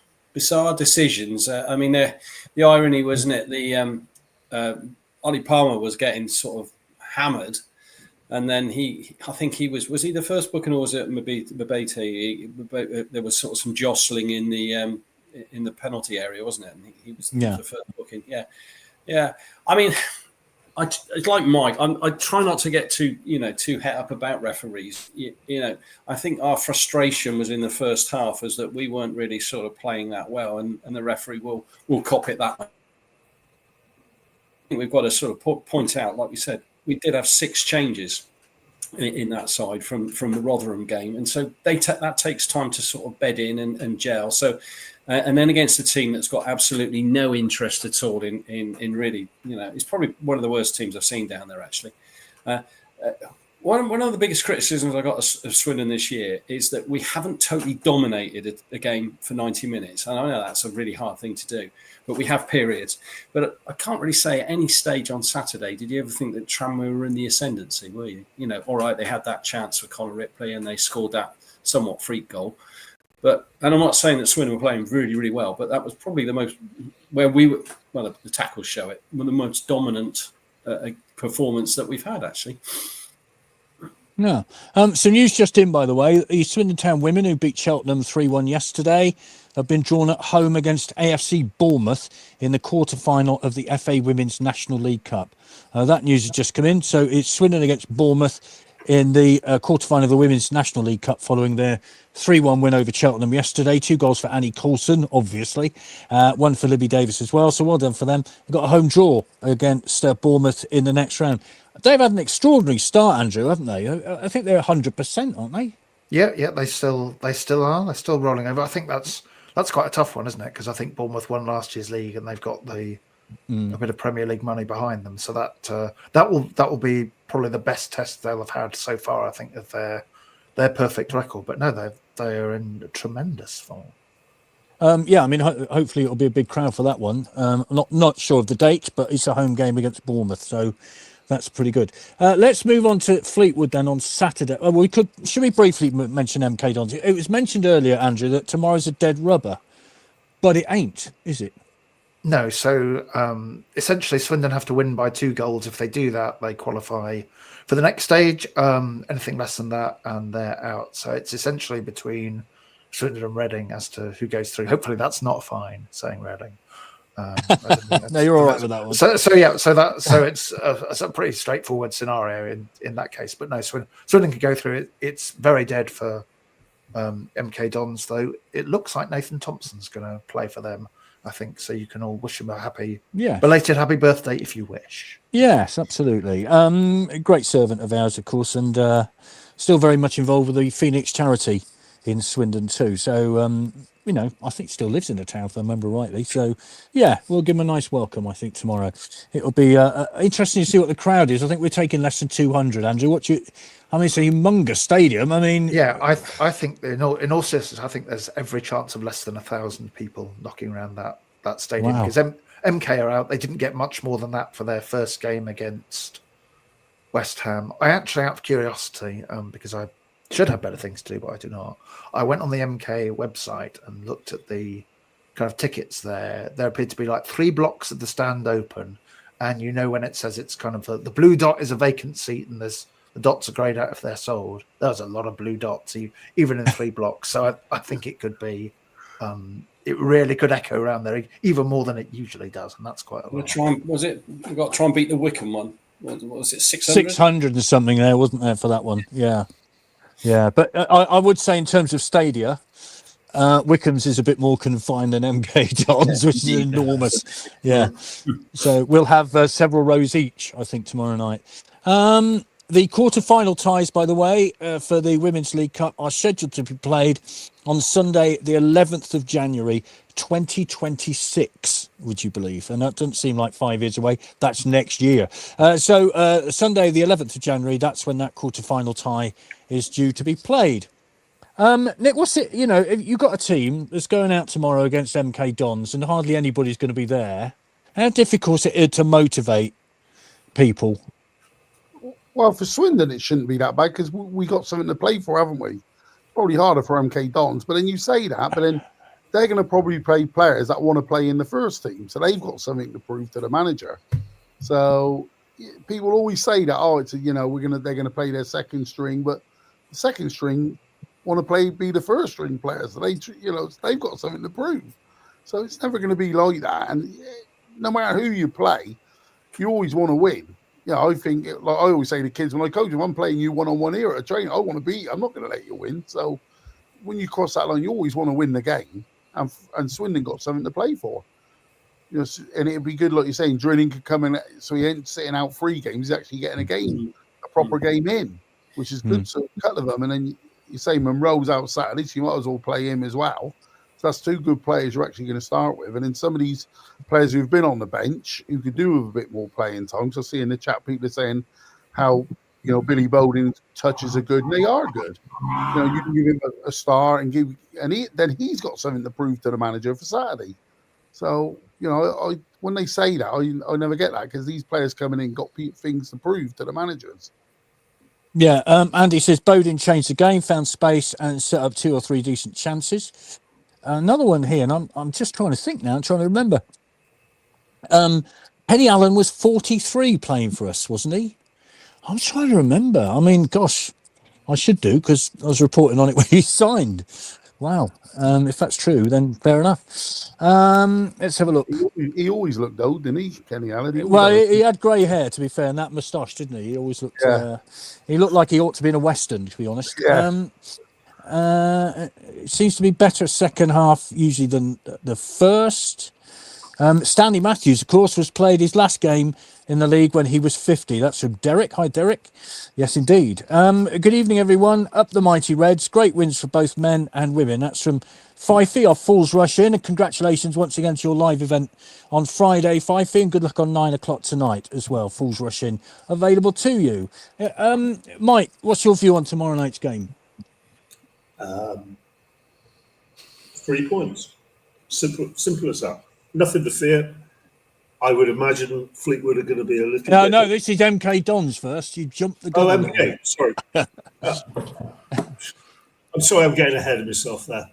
decisions. I mean, the irony, wasn't it? The Ollie Palmer was getting sort of hammered. And then I think he was he the first booking, or was it Mabeti? There was sort of some jostling in the penalty area, wasn't it? And he was the first booking. Yeah. I mean, it's like Mike. I try not to get too het up about referees. I think our frustration was in the first half is that we weren't really sort of playing that well, and the referee will cop it that way. I think we've got to sort of point out, like we said, we did have 6 changes in that side from the Rotherham game, and so that takes time to sort of bed in and gel. So, and then against a team that's got absolutely no interest at all in really, it's probably one of the worst teams I've seen down there actually. One of the biggest criticisms I got of Swindon this year is that we haven't totally dominated a game for 90 minutes. And I know that's a really hard thing to do, but we have periods. But I can't really say at any stage on Saturday, did you ever think that Tranmere were in the ascendancy, were you? All right, they had that chance for Conor Ripley and they scored that somewhat freak goal. And I'm not saying that Swindon were playing really, really well, but that was probably the most, where we were, well, the tackles show it, one of the most dominant performance that we've had, actually. Yeah. Some news just in, by the way. The Swindon Town women, who beat Cheltenham 3-1 yesterday, have been drawn at home against AFC Bournemouth in the quarter-final of the FA Women's National League Cup. That news has just come in. So it's Swindon against Bournemouth in the quarter-final of the Women's National League Cup following their 3-1 win over Cheltenham yesterday. 2 goals for Annie Coulson, obviously. 1 for Libby Davis as well. So well done for them. They've got a home draw against Bournemouth in the next round. They've had an extraordinary start, Andrew, haven't they? I think they're 100%, aren't they? Yeah, they still are. They're still rolling over. I think that's quite a tough one, isn't it? Because I think Bournemouth won last year's league, and they've got a bit of Premier League money behind them. So that will be probably the best test they'll have had so far, I think, of their their perfect record. But no, they are in tremendous form. Yeah, I mean, hopefully it'll be a big crowd for that one. Not sure of the date, but it's a home game against Bournemouth, so that's pretty good. Let's move on to Fleetwood then on Saturday. Should we briefly mention MK Dons? It was mentioned earlier, Andrew, that tomorrow's a dead rubber, but it ain't, is it? No, so essentially Swindon have to win by 2 goals. If they do that, they qualify for the next stage. Anything less than that, and they're out. So it's essentially between Swindon and Reading as to who goes through. Hopefully that's not fine, saying Reading. No, you're all right with that one. So it's a pretty straightforward scenario in that case. But no, Swindon could go through it. It's very dead for MK Dons, though. It looks like Nathan Thompson's going to play for them, I think. So you can all wish him a belated happy birthday if you wish. Yes, absolutely. A great servant of ours, of course, and still very much involved with the Phoenix charity in Swindon too. So, I think still lives in the town, if I remember rightly. So, yeah, we'll give him a nice welcome, I think, tomorrow. It'll be interesting to see what the crowd is. I think we're taking less than 200, Andrew. It's a humongous stadium. I mean... Yeah, I think in all seriousness, I think there's every chance of less than 1,000 people knocking around that stadium. Wow. Because MK are out. They didn't get much more than that for their first game against West Ham. I actually, out of curiosity, because I should have better things to do, but I do not. I went on the MK website and looked at the kind of tickets there. There appeared to be like 3 blocks of the stand open. And when it says it's kind of the blue dot is a vacant seat and the dots are greyed out if they're sold. There's a lot of blue dots, even in 3 blocks. So I think it could be, it really could echo around there even more than it usually does. And that's quite a lot. We've got to try and beat the Wickham one. What was it, 600? 600 and something there, wasn't there, for that one? Yeah. Yeah, but I would say in terms of stadia, Wickham's is a bit more confined than MK Dons, which is enormous. Yeah. So we'll have several rows each, I think, tomorrow night. The quarter-final ties, by the way, for the Women's League Cup are scheduled to be played on Sunday, the 11th of January, 2026, would you believe? And that doesn't seem like 5 years away. That's next year. So Sunday, the 11th of January, that's when that quarter-final tie is due to be played. Nick, what's it, if you've got a team that's going out tomorrow against MK Dons and hardly anybody's going to be there, how difficult is it to motivate people? Well, for Swindon, it shouldn't be that bad because we got something to play for, haven't we? Probably harder for MK Dons, but then you say that, but then they're going to probably play players that want to play in the first team, so they've got something to prove to the manager. So people always say that, they're going to play their second string, but the second string want to be the first string players. So they've got something to prove. So it's never going to be like that. And no matter who you play, you always want to win. I think, like I always say to kids, when I coach them, I'm playing you one-on-one here at a training. I want to beat you. I'm not going to let you win. So when you cross that line, you always want to win the game. And Swindon got something to play for. And it'd be good, like you're saying, Drilling could come in, so he ain't sitting out 3 games. He's actually getting a proper game in, which is good. So a couple of them, and then you say Monroe's out Saturday, so you might as well play him as well. So that's 2 good players you're actually going to start with. And then some of these players who've been on the bench who could do with a bit more playing time. So I see in the chat people are saying how Billy Bowden's touches are good, and they are good. You can give him a star and then he's got something to prove to the manager for Saturday. So when they say that, I never get that because these players coming in got things to prove to the managers. Yeah, Andy says Bowden changed the game, found space, and set up 2 or 3 decent chances. Another one here, and I'm just trying to think now. I'm trying to remember. Penny Allen was 43 playing for us, wasn't he? I'm trying to remember. I mean, gosh, I should do because I was reporting on it when he signed. Wow. If that's true, then fair enough. Let's have a look. He always looked old, didn't he, Kenny Allen? He had grey hair, to be fair, and that moustache, didn't he? He always looked. Yeah. He looked like he ought to be in a Western, to be honest. Yeah. It seems to be better second half usually than the first. Stanley Matthews, of course, was played his last game in the league when he was 50. That's from Derek. Hi, Derek. Yes, indeed. Good evening, everyone. Up the mighty Reds. Great wins for both men and women. That's from Fifey off Fools Rush In. And congratulations once again to your live event on Friday, Fifey. And good luck on 9 o'clock tonight as well. Fools Rush In available to you. Mike, what's your view on tomorrow night's game? 3 points. Simple as that. Nothing to fear. I would imagine Fleetwood are going to be a little. No, no, this is MK Dons first. You jumped the gun. Oh, MK. Sorry. I'm sorry, I'm getting ahead of myself there.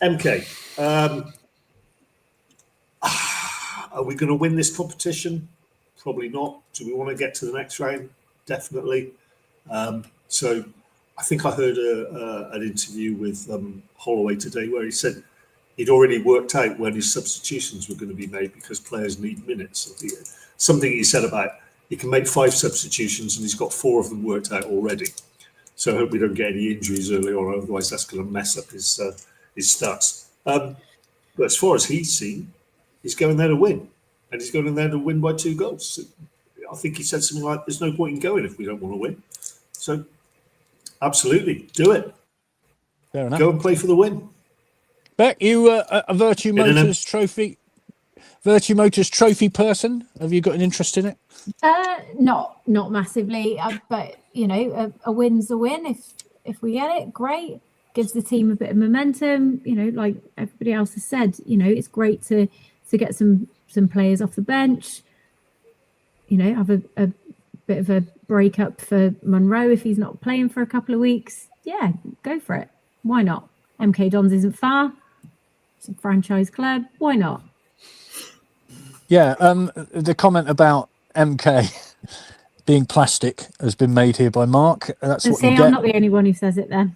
MK. Are we going to win this competition? Probably not. Do we want to get to the next round? Definitely. So I think I heard an interview with Holloway today where he said he'd already worked out when his substitutions were going to be made because players need minutes. Something he said about he can make 5 substitutions and he's got 4 of them worked out already. So I hope we don't get any injuries early on, otherwise that's going to mess up his stats. But as far as he's seen, he's going there to win. And he's going there to win by 2 goals. I think he said something like, there's no point in going if we don't want to win. So absolutely, do it. Fair enough. Go and play for the win. Beck, you a Virtue Motors trophy person? Have you got an interest in it? Not massively, but you know, a win's a win. If we get it, great. Gives the team a bit of momentum. You know, like everybody else has said, you know, it's great to get some players off the bench. You know, have a bit of a break up for Monroe if he's not playing for a couple of weeks. Yeah, go for it. Why not? MK Dons isn't far. It's a franchise club. Why not? Yeah, the comment about MK being plastic has been made here by Mark. That's what you I'm get. not the only one who says it then.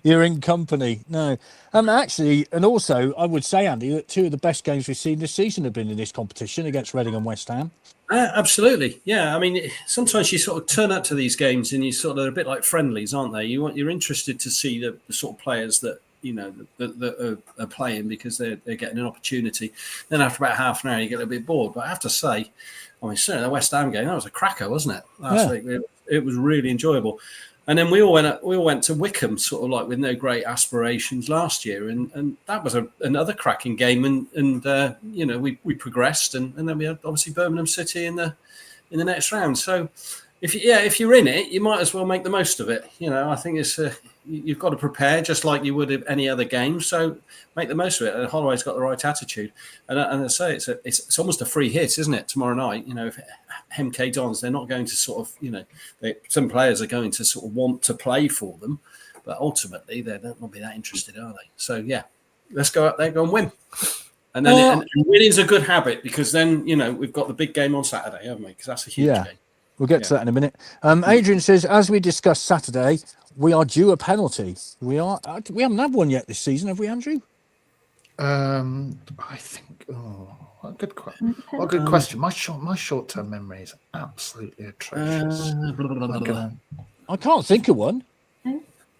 you're in company. No, actually, and also I would say, Andy, that 2 of the best games we've seen this season have been in this competition against Reading and West Ham. Absolutely, yeah. I mean, sometimes you sort of turn up to these games and you sort of are a bit like friendlies, aren't they? You're interested to see the sort of players that you know that are playing because they're getting an opportunity. Then after about half an hour, you get a bit bored. But I have to say, I mean, certainly the West Ham game, that was a cracker, wasn't it? Last week, it was really enjoyable. And then we all went to Wickham, sort of like with no great aspirations last year, and that was another cracking game. And you know, we progressed, and then we had obviously Birmingham City in the next round. So if you're in it, you might as well make the most of it. You know, I think it's you've got to prepare just like you would any other game. So make the most of it. And Holloway's got the right attitude. And I say it's almost a free hit, isn't it? Tomorrow night, you know, if MK Dons, they're not going to sort of, you know, some players are going to sort of want to play for them, but ultimately they don't want to be that interested, are they? So yeah, let's go out there, go and win. And then and winning's a good habit because then, you know, we've got the big game on Saturday, haven't we? Because that's a huge game. We'll get to that in a minute. Adrian says, as we discussed Saturday, we are due a penalty. We haven't had one yet this season, have we, Andrew? I think. What a good question. My short-term memory is absolutely atrocious. I can't think of one.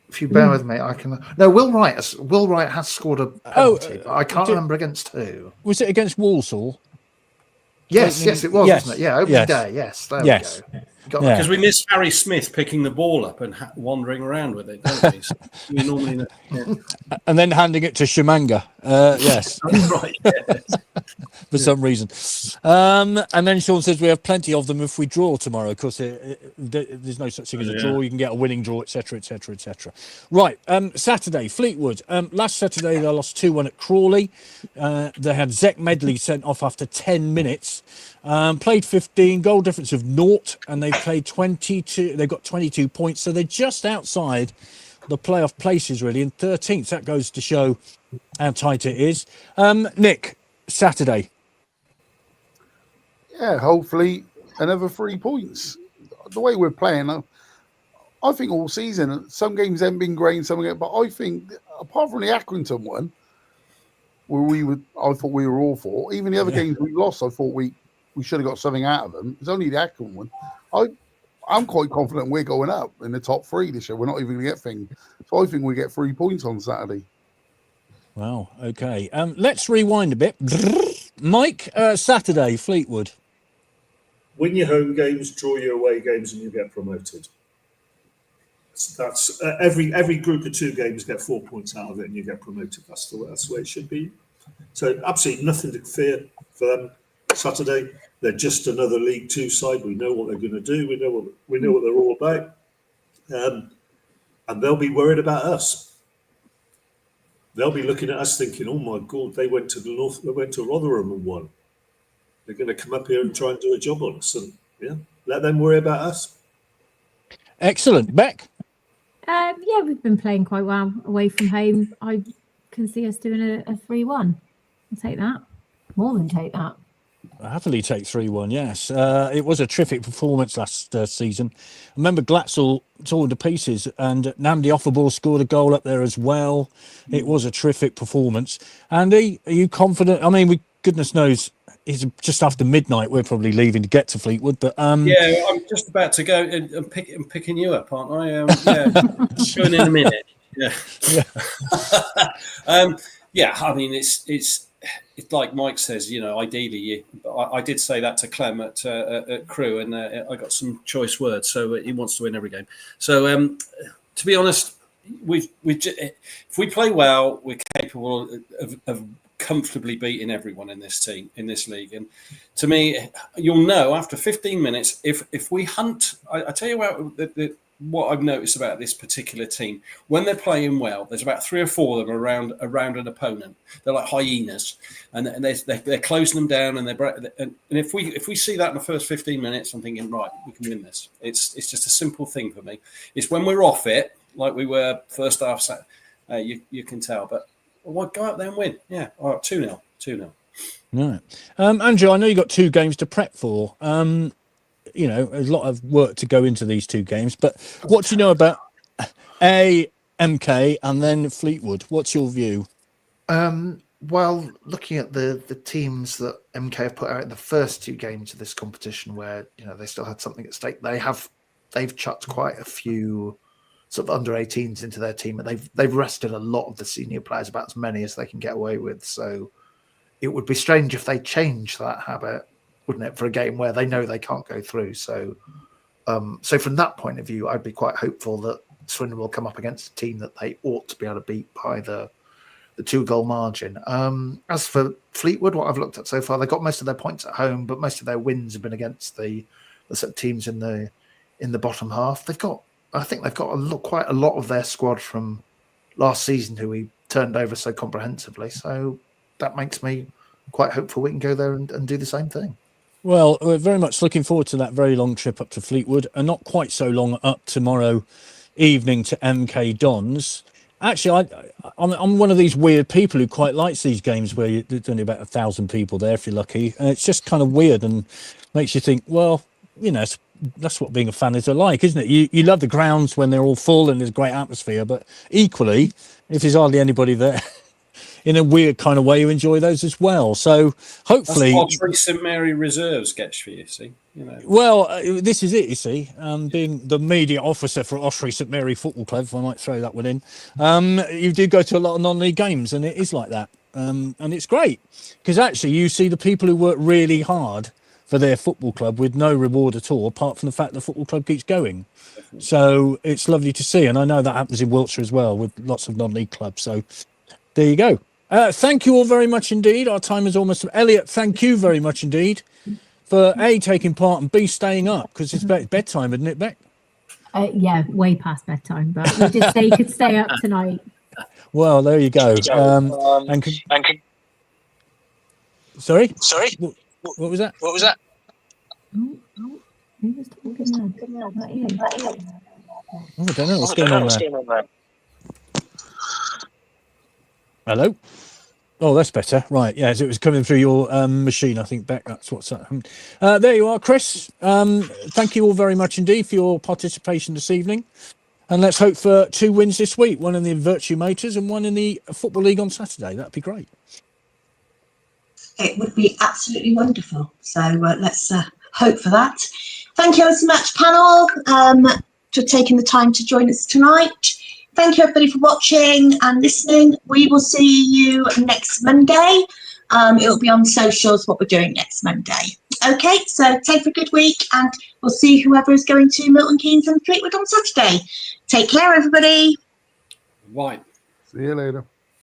If you bear with me, I can. No, Will Wright has scored a penalty, but I can't remember against who. Was it against Walsall? Yes, it was, wasn't it? Yeah, opening day. Yes, there we go. Because we miss Harry Smith picking the ball up and wandering around with it, don't we? So we normally, and then handing it to Shamanga. Yes, right. Yeah. For some reason. And then Sean says we have plenty of them if we draw tomorrow. Of course, there's no such thing as a draw. You can get a winning draw, etc., etc., etc. Right. Saturday, Fleetwood. Last Saturday they lost 2-1 at Crawley. They had Zach Medley sent off after 10 minutes. Played 15, goal difference of 0, and they played 22. They've got 22 points, so they're just outside the playoff places, really, in 13th. That goes to show how tight it is. Nick, Saturday. Yeah, hopefully another 3 points. The way we're playing, I think all season, some games haven't been great, but I think apart from the Accrington one, where I thought we were awful. Even the other games we lost, I thought we should have got something out of them. It's only the Accrington one. I'm quite confident we're going up in the top 3 this year. We're not even going to get things. So I think we get 3 points on Saturday. Wow. Okay. Let's rewind a bit. Mike, Saturday, Fleetwood. Win your home games, draw your away games, and you get promoted. That's every group of 2 games get 4 points out of it, and you get promoted. That's the way it should be. So absolutely nothing to fear for them. Saturday, they're just another League 2 side. We know what they're going to do. We know what they're all about. and they'll be worried about us. They'll be looking at us thinking, "Oh my God, they went to Rotherham and won. They're going to come up here and try and do a job on us." And yeah, let them worry about us. Excellent, Beck. Yeah, we've been playing quite well away from home. I can see us doing a 3-1. I'll take that. More than take that. I'll happily take 3-1, yes. It was a terrific performance last season. I remember Glatzel torn to pieces, and Nnamdi Offabor scored a goal up there as well. It was a terrific performance. Andy, are you confident? I mean, goodness knows, it's just after midnight. We're probably leaving to get to Fleetwood, but yeah, I'm just about to go and picking you up, aren't I? Yeah, going in a minute. Yeah, yeah. I mean, it's like Mike says. You know, ideally, I did say that to Clem at Crewe, and I got some choice words. So he wants to win every game. So to be honest, if we play well, we're capable of comfortably beating everyone in this team, in this league. And to me, you'll know after 15 minutes if we hunt. I tell you what I've noticed about this particular team: when they're playing well, there's about 3 or 4 of them around an opponent. They're like hyenas, and they're closing them down. And if we see that in the first 15 minutes, I'm thinking, right, we can win this. It's just a simple thing for me. It's when we're off it, like we were first half. You can tell, but. Well, go out there and win. Yeah. All right. 2-0. 2-0. Right. Andrew, I know you got 2 games to prep for. You know, there's a lot of work to go into these 2 games, but what do you know about MK and then Fleetwood? What's your view? Well, looking at the teams that MK have put out in the first 2 games of this competition, where they still had something at stake, they've chucked quite a few sort of under 18s into their team, and they've rested a lot of the senior players, about as many as they can get away with. So it would be strange if they change that habit, wouldn't it, for a game where they know they can't go through. So so from that point of view, I'd be quite hopeful that Swindon will come up against a team that they ought to be able to beat by the 2-goal margin. As for Fleetwood, what I've looked at so far, they got most of their points at home, but most of their wins have been against the sort of teams in the bottom half. I think they've got quite a lot of their squad from last season who we turned over so comprehensively. So that makes me quite hopeful we can go there and do the same thing. Well, we're very much looking forward to that very long trip up to Fleetwood, and not quite so long up tomorrow evening to MK Dons. Actually, I'm one of these weird people who quite likes these games where there's only about 1,000 people there if you're lucky. And it's just kind of weird and makes you think, well, that's what being a fan is like, isn't it? You love the grounds when they're all full and there's great atmosphere, but equally, if there's hardly anybody there, in a weird kind of way, you enjoy those as well. So hopefully, that's what St Mary Reserves gets for you. See, Well, this is it. You see, being the media officer for Osprey St Mary Football Club, if I might throw that one in, you do go to a lot of non-league games, and it is like that, and it's great because actually you see the people who work really hard for their football club with no reward at all, apart from the fact the football club keeps going. So it's lovely to see. And I know that happens in Wiltshire as well with lots of non-league clubs. So there you go. Thank you all very much indeed. Our time is almost... Elliot, thank you very much indeed for A, taking part, and B, staying up, because it's bedtime, isn't it, Beck? Yeah, way past bedtime, but we did say you could stay up tonight. Well, there you go. Sorry? What was that? Who was talking there? Not you. I don't know what's going on there. Hello? Oh, that's better. Right. Yeah, as it was coming through your machine, I think, Beck, that's what's happened. There you are, Chris. Thank you all very much indeed for your participation this evening. And let's hope for 2 wins this week, one in the Virtue Motors and one in the Football League on Saturday. That'd be great. It would be absolutely wonderful. So let's hope for that. Thank you ever so much, panel, for taking the time to join us tonight. Thank you, everybody, for watching and listening. We will see you next Monday. It'll be on socials what we're doing next Monday. Okay, so take a good week, and we'll see whoever is going to Milton Keynes and Fleetwood on Saturday. Take care, everybody. Right. See you later.